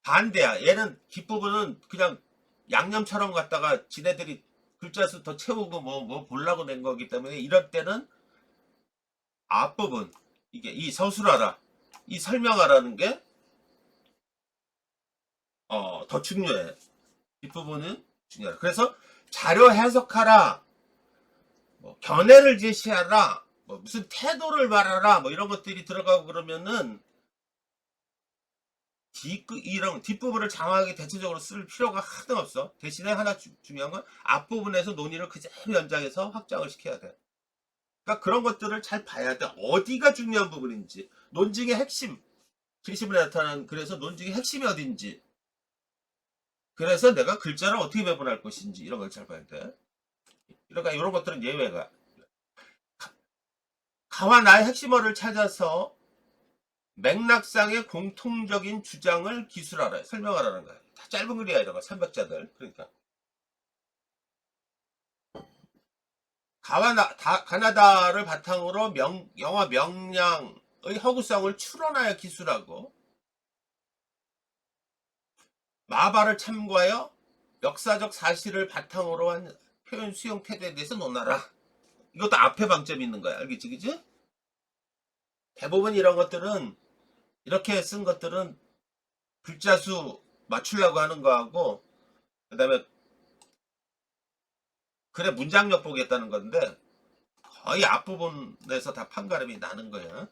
반대야. 얘는 뒷부분은 그냥 양념처럼 갖다가 지네들이 글자 수 더 채우고 보려고 낸 거기 때문에 이럴 때는 앞부분, 이게 이 서술하라. 이 설명하라는 게 더 중요해. 뒷부분은 중요해. 그래서 자료 해석하라. 견해를 제시하라. 뭐 무슨 태도를 말하라 뭐 이런 것들이 들어가고 그러면은 이런 뒷부분을 장황하게 대체적으로 쓸 필요가 하등 없어. 대신에 하나 중요한 건 앞부분에서 논의를 그대로 연장해서 확장을 시켜야 돼. 그러니까 그런 것들을 잘 봐야 돼. 어디가 중요한 부분인지, 논증의 핵심, 제시문에 나타난 그래서 논증의 핵심이 어딘지, 그래서 내가 글자를 어떻게 배분할 것인지 이런 걸 잘 봐야 돼. 그러니까 이런 것들은 예외가. 가와 나의 핵심어를 찾아서 맥락상의 공통적인 주장을 기술하라, 설명하라는 거야. 다 짧은 글이야, 이런 거. 삼백자들. 그러니까. 가나다를 바탕으로 영화 명량의 허구성을 추론하여 기술하고, 마발을 참고하여 역사적 사실을 바탕으로 한 표현 수용 태도에 대해서 논하라. 이것도 앞에 방점이 있는 거야. 알겠지, 그지? 대부분 이런 것들은, 이렇게 쓴 것들은 글자 수 맞추려고 하는 거하고, 그 다음에, 그래, 문장력 보겠다는 건데, 거의 앞부분에서 다 판가름이 나는 거야.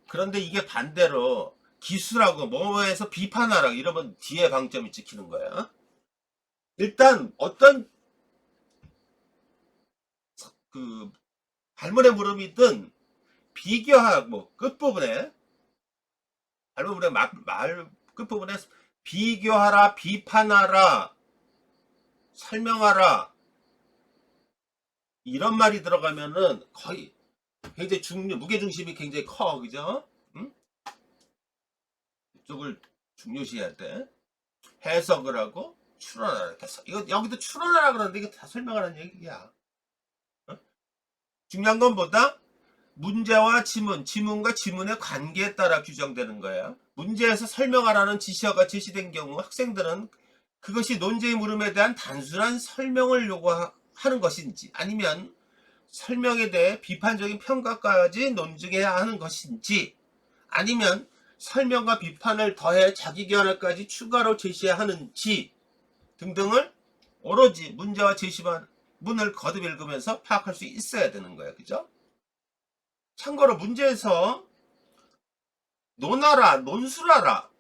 그런데 이게 반대로, 기술하고 뭐에서 비판하라 이러면 뒤에 방점이 찍히는 거야. 일단 어떤 그 발문의 물음이든 비교하고 끝부분에 발문의 말 끝부분에 비교하라, 비판하라, 설명하라 이런 말이 들어가면은 거의 굉장히 무게중심이 굉장히 커, 그죠? 응? 이쪽을 중요시해야 돼. 해석을 하고 추론하라. 이거 여기도 추론하라 그러는데 이게 다 설명하라는 얘기야. 어? 중요한 건 뭐다? 문제와 지문, 지문과 지문의 관계에 따라 규정되는 거야. 문제에서 설명하라는 지시어가 제시된 경우 학생들은 그것이 논제의 물음에 대한 단순한 설명을 요구하는 것인지 아니면 설명에 대해 비판적인 평가까지 논증해야 하는 것인지 아니면 설명과 비판을 더해 자기 견해까지 추가로 제시해야 하는지 등등을 오로지 문제와 제시문을 거듭 읽으면서 파악할 수 있어야 되는 거예요. 그죠? 참고로 문제에서 논하라, 논술하라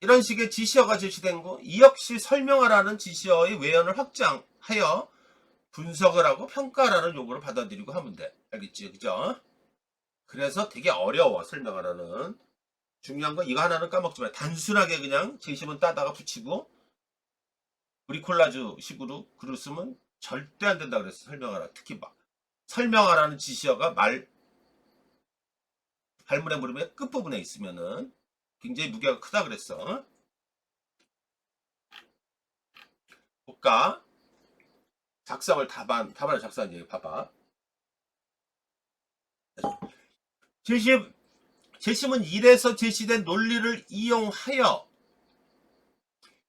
이런 식의 지시어가 제시된 거, 이 역시 설명하라는 지시어의 외연을 확장하여 분석을 하고 평가라는 용어로 받아들이고 하면 돼. 알겠지? 그죠? 그래서 되게 어려워, 설명하라는. 중요한 건 이거 하나는 까먹지 마. 단순하게 그냥 제시문 따다가 붙이고 브리콜라주 식으로 글을 쓰면 절대 안 된다 그랬어. 설명하라. 특히 막 설명하라는 지시어가 발문의 물음의 끝부분에 있으면은 굉장히 무게가 크다 그랬어. 볼까? 작성을 답안을 작성한 얘기 봐봐. 제시문 1에서 제시된 논리를 이용하여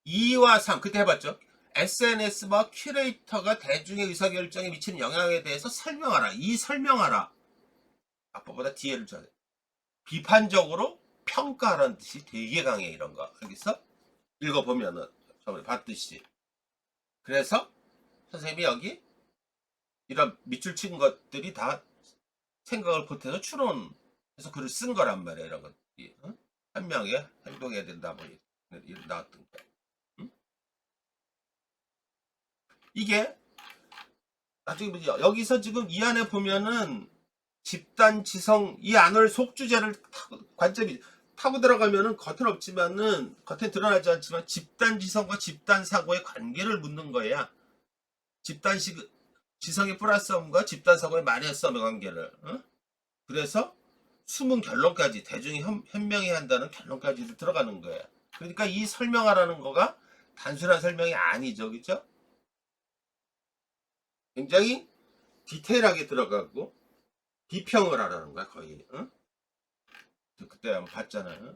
2와 3, 그때 해봤죠? SNS와 큐레이터가 대중의 의사결정에 미치는 영향에 대해서 설명하라. 이 설명하라. 앞부보다 뒤에를 줘야 돼. 비판적으로 평가하라는 뜻이 되게 강해, 이런 거. 알겠어? 읽어보면은, 저번에 봤듯이. 그래서, 선생님이 여기, 이런 밑줄 친 것들이 다 생각을 보태서 추론해서 글을 쓴 거란 말이야, 이런 것들이. 응? 한 명이 행동해야 된다, 뭐, 나왔던 거. 응? 이게, 나중에 여기서 지금 이 안에 보면은, 집단 지성 이 안을 속주제를 관점이 타고 들어가면은 겉은 없지만은 겉에 드러나지 않지만 집단 지성과 집단 사고의 관계를 묻는 거야. 집단 지성의 플러스엄과 집단 사고의 마이너스엄의 관계를. 그래서 숨은 결론까지 대중이 현명해야 한다는 결론까지 들어가는 거야. 그러니까 이 설명하라는 거가 단순한 설명이 아니죠, 그죠? 굉장히 디테일하게 들어가고. 비평을 하라는 거야, 거의. 응? 그때 한번 봤잖아.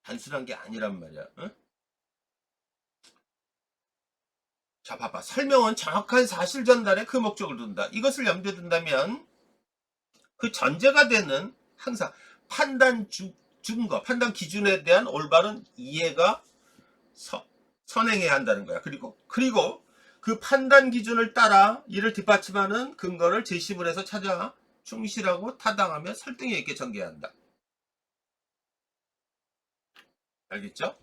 단순한 게 아니란 말이야. 응? 자, 봐봐. 설명은 정확한 사실 전달에 그 목적을 둔다. 이것을 염두에 둔다면 그 전제가 되는 항상 판단 증거, 판단 기준에 대한 올바른 이해가 선행해야 한다는 거야. 그리고 그 판단 기준을 따라 이를 뒷받침하는 근거를 제시문에서 찾아 충실하고 타당하며 설득력 있게 전개해야 한다. 알겠죠?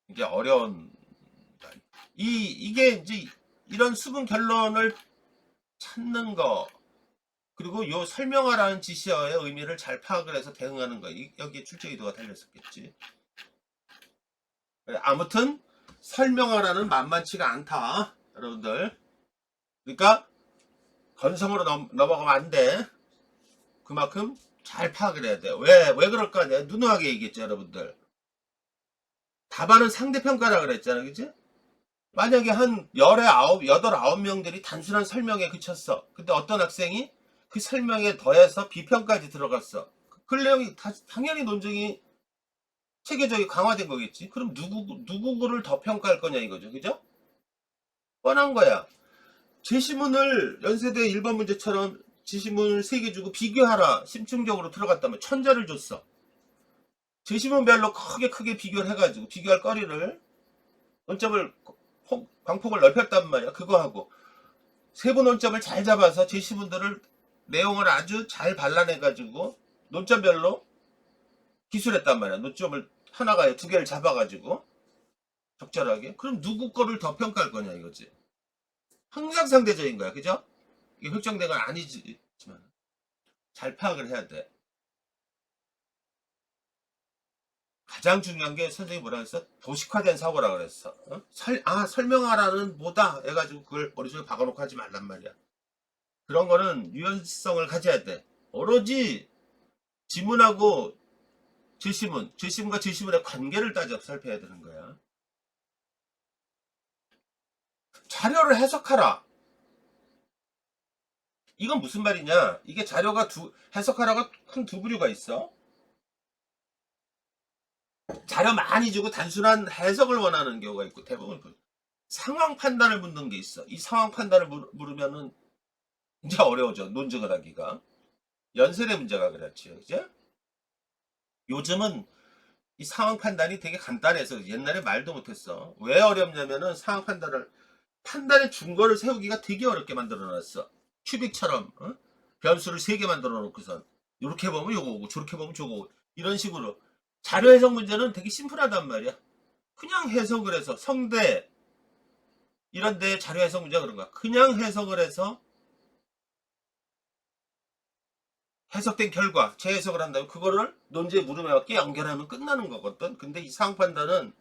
이게 어려운 이게 이제 이런 수분 결론을 찾는 거 그리고 요 설명하라는 지시어의 의미를 잘 파악을 해서 대응하는 거 여기에 출제 의도가 달렸었겠지. 아무튼 설명하라는 만만치가 않다 여러분들. 그러니까 건성으로 넘어가면 안 돼. 그만큼 잘 파악을 해야 돼. 왜 그럴까? 내가 누누하게 얘기했죠 여러분들. 답안은 상대평가라 그랬잖아 그치? 만약에 한 여덟 아홉 명들이 단순한 설명에 그쳤어. 근데 어떤 학생이 그 설명에 더해서 비평까지 들어갔어. 그 내용이 당연히 논증이 체계적이 강화된 거겠지. 그럼 누구를 더 평가할 거냐 이거죠. 그죠? 뻔한 거야. 제시문을 연세대 1번 문제처럼 제시문을 3개 주고 비교하라. 심층적으로 들어갔다면 천자를 줬어. 제시문별로 크게 비교를 해가지고 비교할 거리를 논점을 광폭을 넓혔단 말이야. 그거 하고 세부 논점을 잘 잡아서 제시문들을 내용을 아주 잘 발라내가지고 논점별로 기술했단 말이야. 논점을 하나가 2개를 잡아가지고 적절하게. 그럼 누구 거를 더 평가할 거냐 이거지. 항상 상대적인 거야. 그죠? 이게 획정된 건 아니지만 잘 파악을 해야 돼. 가장 중요한 게 선생님이 뭐라 그랬어? 도식화된 사고라 그랬어. 설명하라는 뭐다 해가지고 그걸 머릿속에 박아놓고 하지 말란 말이야. 그런 거는 유연성을 가져야 돼. 오로지 지문하고 제시문과 제시문의 관계를 따져 살펴야 되는 거야. 자료를 해석하라. 이건 무슨 말이냐? 이게 자료가 해석하라가 큰 두 부류가 있어. 자료 많이 주고 단순한 해석을 원하는 경우가 있고 대부분 상황 판단을 묻는 게 있어. 이 상황 판단을 물으면은 이제 어려워져. 논증을 하기가. 연세대 문제가 그렇지. 그죠? 요즘은 이 상황 판단이 되게 간단해서 옛날에 말도 못했어. 왜 어렵냐면은 상황 판단의 준거를 세우기가 되게 어렵게 만들어놨어. 큐빅처럼 변수를 3개 만들어 놓고선 이렇게 보면 요거 오고 저렇게 보면 저거 오고 이런 식으로 자료 해석 문제는 되게 심플하단 말이야. 그냥 해석을 해서 성대 이런데 자료 해석 문제가 그런 거야. 그냥 해석을 해서 해석된 결과 재해석을 한다면 그거를 논지의 물음에 맞게 연결하면 끝나는 거거든. 근데 이 상황 판단은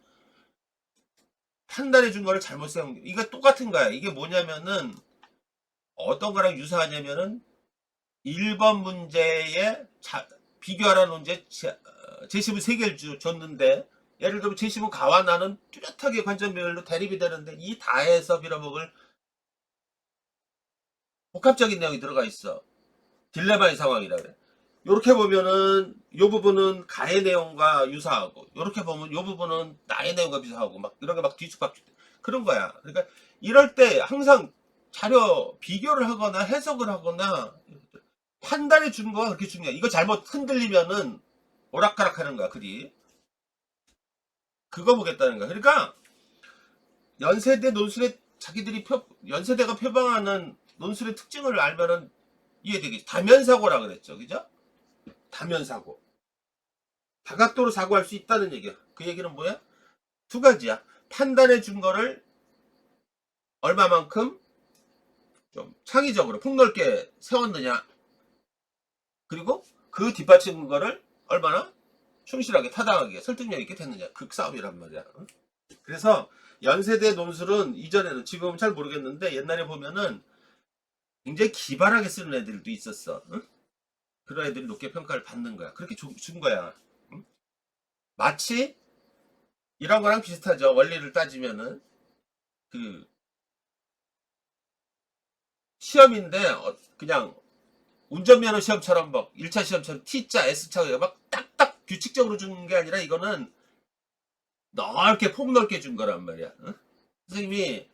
판단해 준 거를 잘못 세운 이거 똑같은 거야. 이게 뭐냐면은 어떤 거랑 유사하냐면은 1번 문제에 비교하라는 문제 제시문 3개를 줬는데 예를 들면 제시문 가와 나는 뚜렷하게 관점별로 대립이 되는데 이 다해서 빌어먹을 복합적인 내용이 들어가 있어. 딜레마의 상황이라 그래. 이렇게 보면은 이 부분은 가의 내용과 유사하고 이렇게 보면 이 부분은 나의 내용과 유사하고 막 이런 게 막 뒤죽박죽 그런 거야. 그러니까 이럴 때 항상 자료 비교를 하거나 해석을 하거나 판단해 주는 거가 그렇게 중요해. 이거 잘못 흔들리면은 오락가락 하는 거야, 글이. 그거 보겠다는 거야. 그러니까 연세대 논술에 연세대가 표방하는 논술의 특징을 알면은 이해되겠지. 다면사고라 그랬죠. 그죠? 다면사고. 다각도로 사고할 수 있다는 얘기야. 그 얘기는 뭐야? 2가지야. 판단해 준 거를 얼마만큼 좀 창의적으로 폭넓게 세웠느냐. 그리고 그 뒷받침 거를 얼마나 충실하게 타당하게 설득력 있게 됐느냐. 그 싸움이란 말이야. 그래서 연세대 논술은 이전에는 지금은 잘 모르겠는데 옛날에 보면은 굉장히 기발하게 쓰는 애들도 있었어. 그런 애들이 높게 평가를 받는 거야. 그렇게 준 거야. 마치 이런 거랑 비슷하죠. 원리를 따지면은 그 시험인데 그냥 운전면허 시험처럼 막 1차 시험처럼 T자, S자 막 딱딱 규칙적으로 주는 게 아니라 이거는 넓게 폭넓게 준 거란 말이야. 선생님이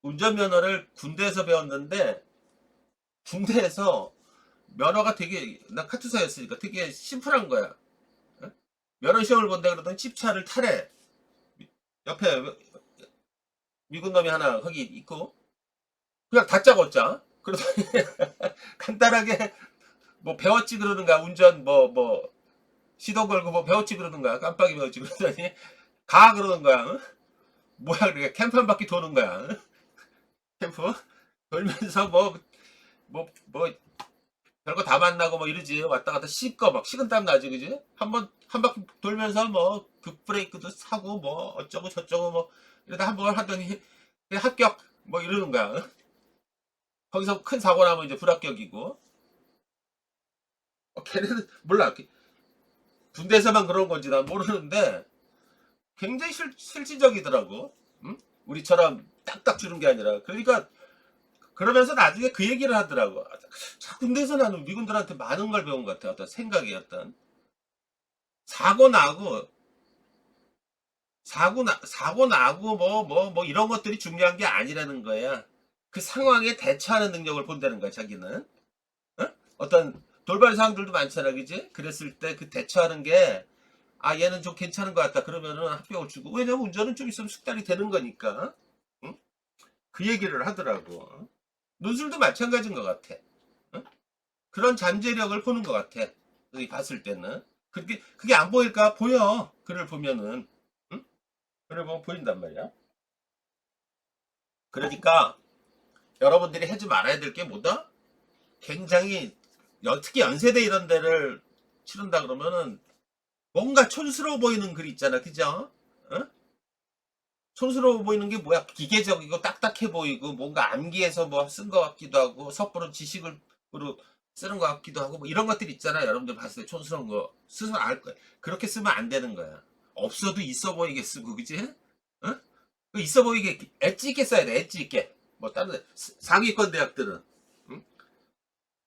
운전면허를 군대에서 배웠는데 군대에서 면허가 되게 나 카투사였으니까 되게 심플한 거야. 면허 시험을 본다 그러더니 집차를 타래. 옆에 미군 놈이 하나 거기 있고 그냥 다짜고짜 그러더니 간단하게 뭐 배웠지 그러는가 운전 뭐 시동 걸고 뭐 배웠지 그러는가 깜빡이 배웠지 그러더니 가 그러는 거야. 응? 뭐야 그래 캠프 한 바퀴 도는 거야. 응? 캠프 돌면서 뭐 별거 다 만나고 뭐 이러지 왔다 갔다 씻고 막 식은땀 나지 그지 한 바퀴 돌면서 뭐 급브레이크도 사고 뭐 어쩌고 저쩌고 뭐 이러다 한 번 하더니 그냥 합격 뭐 이러는 거야. 응? 거기서 큰 사고 나면 이제 불합격이고 걔네는 몰라 군대에서만 그런 건지 난 모르는데 굉장히 실질적이더라고. 응? 우리처럼 딱딱 주는 게 아니라 그러니까 그러면서 나중에 그 얘기를 하더라고. 자, 군대에서 나는 미군들한테 많은 걸 배운 것 같아. 어떤 생각이 어떤 사고 나고 사고 나고 뭐 이런 것들이 중요한 게 아니라는 거야. 그 상황에 대처하는 능력을 본다는 거야 자기는. 어? 어떤 돌발 상황들도 많잖아, 그지? 그랬을 때 그 대처하는 게 아 얘는 좀 괜찮은 것 같다 그러면은 합격을 주고 왜냐면 운전은 좀 있으면 숙달이 되는 거니까. 응? 그 얘기를 하더라고. 논술도 마찬가지인 것 같아. 응? 그런 잠재력을 보는 것 같아. 여기 봤을 때는. 그게 안 보일까? 보여. 글을 보면은. 응? 글을 보면 보인단 말이야. 그러니까 여러분들이 하지 말아야 될 게 뭐다? 굉장히 특히 연세대 이런 데를 치른다 그러면은 뭔가 촌스러워 보이는 글 있잖아. 그죠? 어? 촌스러워 보이는 게 뭐야? 기계적이고 딱딱해 보이고 뭔가 암기해서 뭐 쓴 것 같기도 하고 섣부른 지식으로 쓰는 것 같기도 하고 뭐 이런 것들 있잖아. 여러분들 봤을 때 촌스러운 거 스스로 알 거야. 그렇게 쓰면 안 되는 거야. 없어도 있어 보이게 쓰고 그지? 어? 그 있어 보이게 엣지 있게 써야 돼. 엣지 있게. 뭐 다른 상위권 대학들은 응?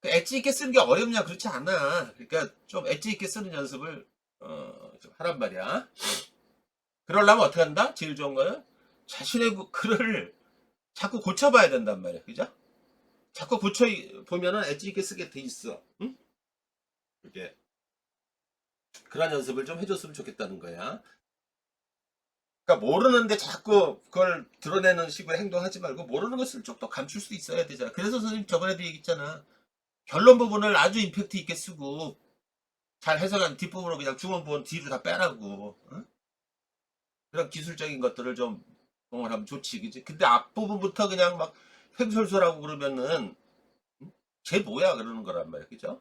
그 엣지 있게 쓰는 게 어렵냐? 그렇지 않아. 그러니까 좀 엣지 있게 쓰는 연습을 좀 하란 말이야. 그러려면 어떻게 한다? 제일 좋은 거는 자신의 글을 자꾸 고쳐봐야 된단 말이야. 그죠? 자꾸 고쳐 보면은 엣지 있게 쓰게 돼 있어. 응? 이게 그런 연습을 좀 해줬으면 좋겠다는 거야. 그러니까 모르는데 자꾸 그걸 드러내는 식으로 행동하지 말고 모르는 것을 좀 더 감출 수 있어야 되잖아. 그래서 선생님 저번에도 얘기했잖아. 결론 부분을 아주 임팩트 있게 쓰고 잘 해석한 뒷부분을 그냥 중원 부분 뒤로 다 빼라고. 응? 그런 기술적인 것들을 좀 동원하면 좋지, 그지? 근데 앞부분부터 그냥 막 횡설설하고 그러면은 쟤 뭐야 그러는 거란 말이야, 그죠?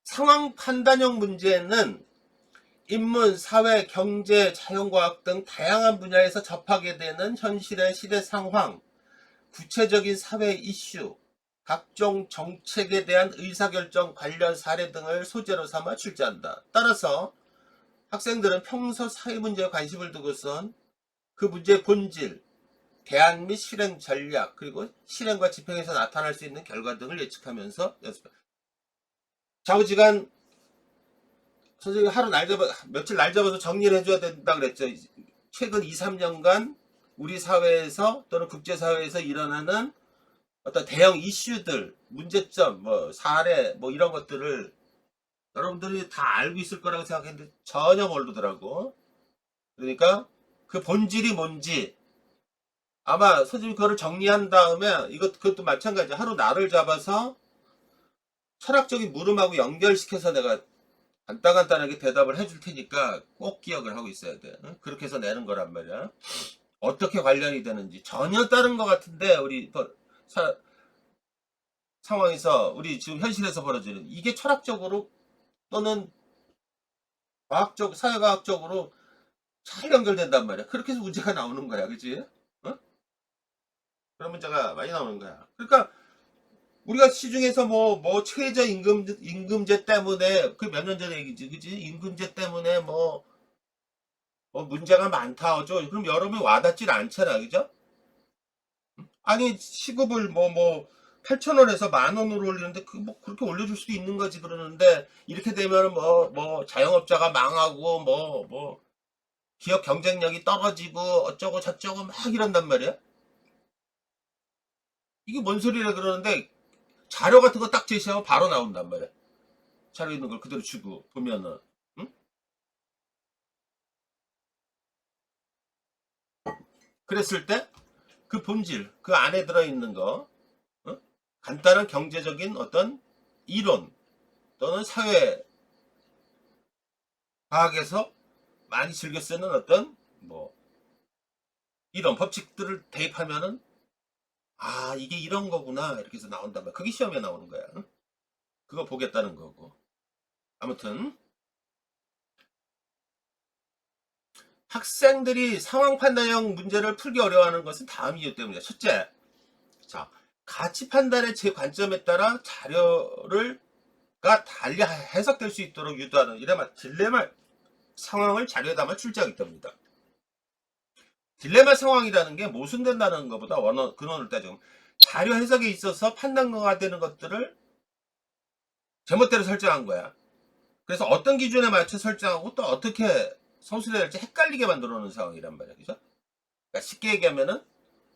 상황 판단형 문제는 인문, 사회, 경제, 자연과학 등 다양한 분야에서 접하게 되는 현실의 시대 상황, 구체적인 사회 이슈, 각종 정책에 대한 의사결정 관련 사례 등을 소재로 삼아 출제한다. 따라서 학생들은 평소 사회 문제에 관심을 두고선 그 문제의 본질, 대안 및 실행 전략, 그리고 실행과 집행에서 나타날 수 있는 결과 등을 예측하면서 연습한다. 좌우지간 선생님이 하루 날 잡아 며칠 날 잡아서 정리를 해줘야 된다 그랬죠. 최근 2, 3년간 우리 사회에서 또는 국제사회에서 일어나는 어떤 대형 이슈들, 문제점, 뭐 사례, 뭐 이런 것들을 여러분들이 다 알고 있을 거라고 생각했는데 전혀 모르더라고. 그러니까 그 본질이 뭔지 아마 선생님이 그거를 정리한 다음에 그것도 마찬가지 하루 날을 잡아서 철학적인 물음하고 연결시켜서 내가 간단간단하게 대답을 해줄 테니까 꼭 기억을 하고 있어야 돼. 응? 그렇게 해서 내는 거란 말이야. 어떻게 관련이 되는지 전혀 다른 것 같은데 우리 상황에서 우리 지금 현실에서 벌어지는 이게 철학적으로 또는 과학적 사회과학적으로 잘 연결된단 말이야. 그렇게 해서 문제가 나오는 거야, 그치? 어? 그런 문제가 많이 나오는 거야. 그러니까 우리가 시중에서 뭐 최저 임금제 때문에 그 몇 년 전에 얘기지, 그지? 임금제 때문에 뭐 문제가 많다 어쩌고 그럼 여러분이 와닿질 않잖아, 그죠? 아니 시급을 뭐 8천 원에서 만 원으로 올리는데 그 뭐 그렇게 올려줄 수도 있는 거지 그러는데 이렇게 되면 뭐 자영업자가 망하고 뭐 기업 경쟁력이 떨어지고 어쩌고 저쩌고 막 이런단 말이야. 이게 뭔 소리래 그러는데 자료 같은 거 딱 제시하면 바로 나온단 말이야. 자료 있는 걸 그대로 주고 보면은 응? 그랬을 때 그 본질, 그 안에 들어있는 거, 어? 간단한 경제적인 어떤 이론 또는 사회 과학에서 많이 즐겨 쓰는 어떤 뭐 이런 법칙들을 대입하면은 아 이게 이런 거구나 이렇게 해서 나온단 말이야. 그게 시험에 나오는 거야. 응? 그거 보겠다는 거고. 아무튼 학생들이 상황 판단형 문제를 풀기 어려워하는 것은 다음 이유 때문이야. 첫째, 자 가치 판단의 제 관점에 따라 자료가 달리 해석될 수 있도록 유도하는 이른바 딜레마 상황을 자료에 담아 출제하기 때문이다. 딜레마 상황이라는 게 모순된다는 것보다 근원을 따지면 자료 해석에 있어서 판단가가 되는 것들을 제멋대로 설정한 거야. 그래서 어떤 기준에 맞춰 설정하고 또 어떻게 서술해야 할지 헷갈리게 만들어 놓은 상황이란 말이야. 그죠? 그러니까 쉽게 얘기하면은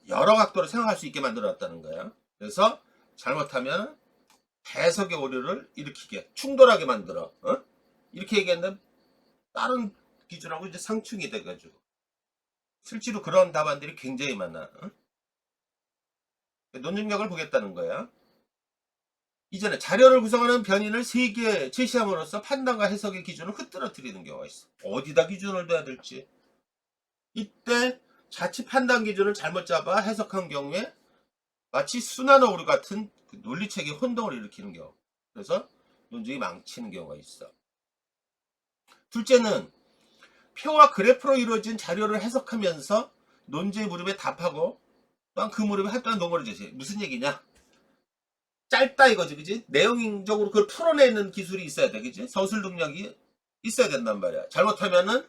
여러 각도로 생각할 수 있게 만들어 놨다는 거야. 그래서 잘못하면 해석의 오류를 일으키게 충돌하게 만들어. 어? 이렇게 얘기했는데 다른 기준하고 이제 상충이 돼가지고 실제로 그런 답안들이 굉장히 많아. 어? 논증력을 보겠다는 거야. 이전에 자료를 구성하는 변인을 3개 제시함으로써 판단과 해석의 기준을 흐트러뜨리는 경우가 있어. 어디다 기준을 둬야 될지. 이때 자칫 판단 기준을 잘못 잡아 해석한 경우에 마치 순환 오류 같은 그 논리체계 혼동을 일으키는 경우. 그래서 논증이 망치는 경우가 있어. 둘째는 표와 그래프로 이루어진 자료를 해석하면서 논제의 물음에 답하고 또한 그 물음에 활동한 논거를 제시해. 무슨 얘기냐? 짧다 이거지, 그지? 내용적으로 그걸 풀어내는 기술이 있어야 돼, 그지? 서술 능력이 있어야 된단 말이야. 잘못하면은,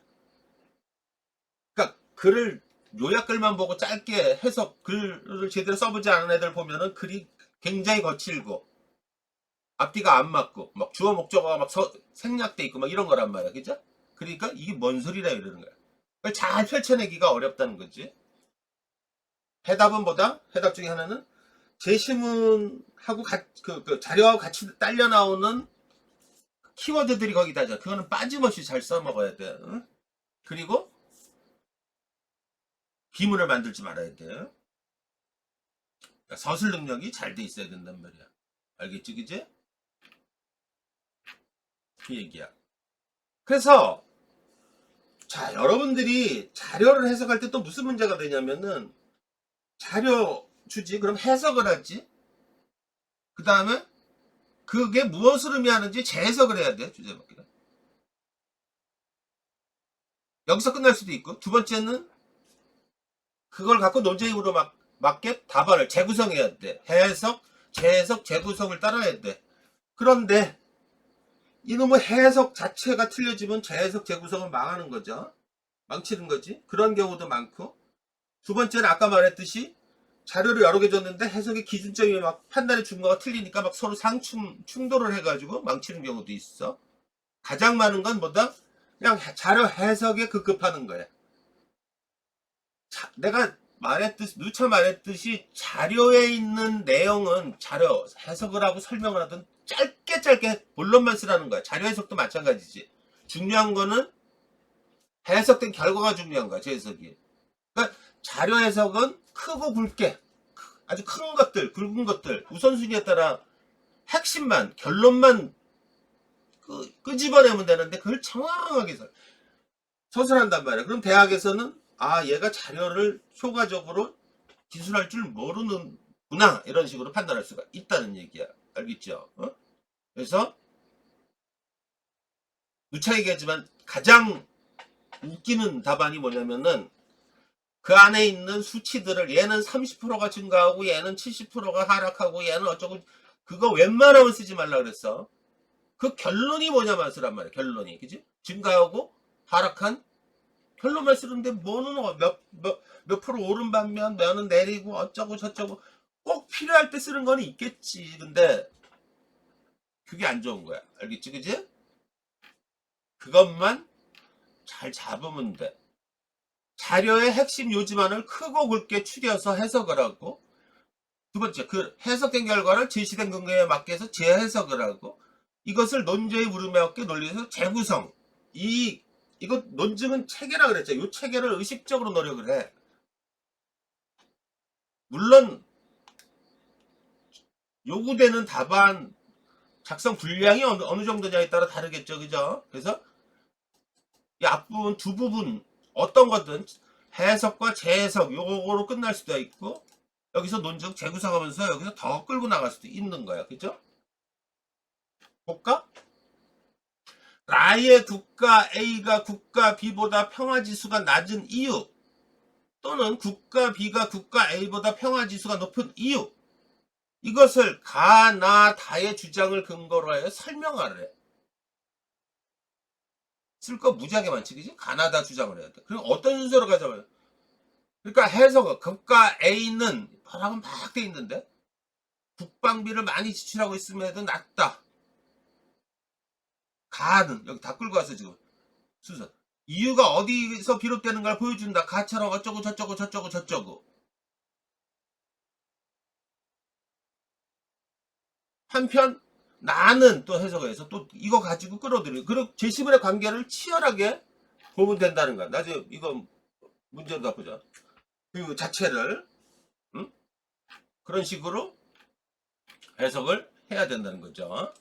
그러니까 글을 요약글만 보고 짧게 해석 글을 제대로 써보지 않은 애들 보면은 글이 굉장히 거칠고 앞뒤가 안 맞고 막 주어 목적어가 막 생략돼 있고 막 이런 거란 말이야, 그죠? 그러니까 이게 뭔 소리라 이러는 거야. 그걸 잘 펼쳐내기가 어렵다는 거지. 해답 중에 하나는 제시문하고 그 자료하고 같이 딸려 나오는 키워드들이 거기다 죠. 그거는 빠짐없이 잘 써먹어야 돼. 응? 그리고 비문을 만들지 말아야 돼. 그러니까 서술 능력이 잘 돼 있어야 된단 말이야. 알겠지, 그지? 그 얘기야. 그래서 자 여러분들이 자료를 해석할 때 또 무슨 문제가 되냐면은 자료 주지 그럼 해석을 하지. 그 다음에 그게 무엇을 의미하는지 재해석을 해야 돼. 주제먹기는. 여기서 끝날 수도 있고 두 번째는 그걸 갖고 논쟁으로 맞게 답안을 재구성해야 돼. 해석, 재해석, 재구성을 따라야 돼. 그런데 이놈의 해석 자체가 틀려지면 재해석, 재구성은 망하는 거죠. 망치는 거지. 그런 경우도 많고 두 번째는 아까 말했듯이 자료를 여러 개 줬는데 해석의 기준점이 막 판단의 준거가 틀리니까 막 서로 충돌을 해가지고 망치는 경우도 있어. 가장 많은 건 뭐다? 그냥 자료 해석에 급급하는 거야. 내가 누차 말했듯이 자료에 있는 내용은 자료 해석을 하고 설명을 하든 짧게 본론만 쓰라는 거야. 자료 해석도 마찬가지지. 중요한 거는 해석된 결과가 중요한 거야. 제 해석이. 그러니까 자료 해석은 크고 굵게 아주 큰 것들, 굵은 것들 우선순위에 따라 핵심만 결론만 끄집어내면 되는데 그걸 정확하게 서술한단 말이야. 그럼 대학에서는 아 얘가 자료를 효과적으로 기술할 줄 모르는구나 이런 식으로 판단할 수가 있다는 얘기야. 알겠죠? 어? 그래서 누차 얘기하지만 가장 웃기는 답안이 뭐냐면은 그 안에 있는 수치들을 얘는 30%가 증가하고 얘는 70%가 하락하고 얘는 어쩌고 그거 웬만하면 쓰지 말라 그랬어. 그 결론이 뭐냐만 쓰란 말이야. 결론이 그지? 증가하고 하락한 결론만 쓰는데 뭐는 몇 프로 오른 반면 몇은 내리고 어쩌고 저쩌고 꼭 필요할 때 쓰는 건 있겠지. 근데 그게 안 좋은 거야. 알겠지? 그지? 그것만 잘 잡으면 돼. 자료의 핵심 요지만을 크고 굵게 추려서 해석을 하고 두 번째 그 해석된 결과를 제시된 근거에 맞게 해서 재해석을 하고 이것을 논제의 물음에 맞게 논리에서 재구성 이거 논증은 체계라 그랬죠. 이 체계를 의식적으로 노력을 해. 물론 요구되는 답안 작성 분량이 어느 정도냐에 따라 다르겠죠. 그죠? 그래서 이 앞부분 두 부분 어떤 거든 해석과 재해석 요거로 끝날 수도 있고 여기서 논증 재구성하면서 여기서 더 끌고 나갈 수도 있는 거야. 그죠? 볼까? 나의 국가 A가 국가 B보다 평화지수가 낮은 이유 또는 국가 B가 국가 A보다 평화지수가 높은 이유 이것을 가, 나, 다의 주장을 근거로 하여 설명하래. 쓸 거 무지하게 많지, 그지? 가나다 주장을 해야 돼. 그럼 어떤 순서로 가져가요? 그러니까 해석은 국가 A는 뭐라고 막 돼 있는데 국방비를 많이 지출하고 있음에도 낮다. 가는 여기 다 끌고 와서 지금 순서. 이유가 어디서 비롯되는 걸 보여준다. 가처럼 어쩌고 저쩌고 저쩌고 저쩌고. 한편 나는 또 해석을 해서 또 이거 가지고 끌어들여요. 그리고 제시문의 관계를 치열하게 보면 된다는 거야. 나중에 이거 문제로 다 보자. 그 자체를 응? 그런 식으로 해석을 해야 된다는 거죠.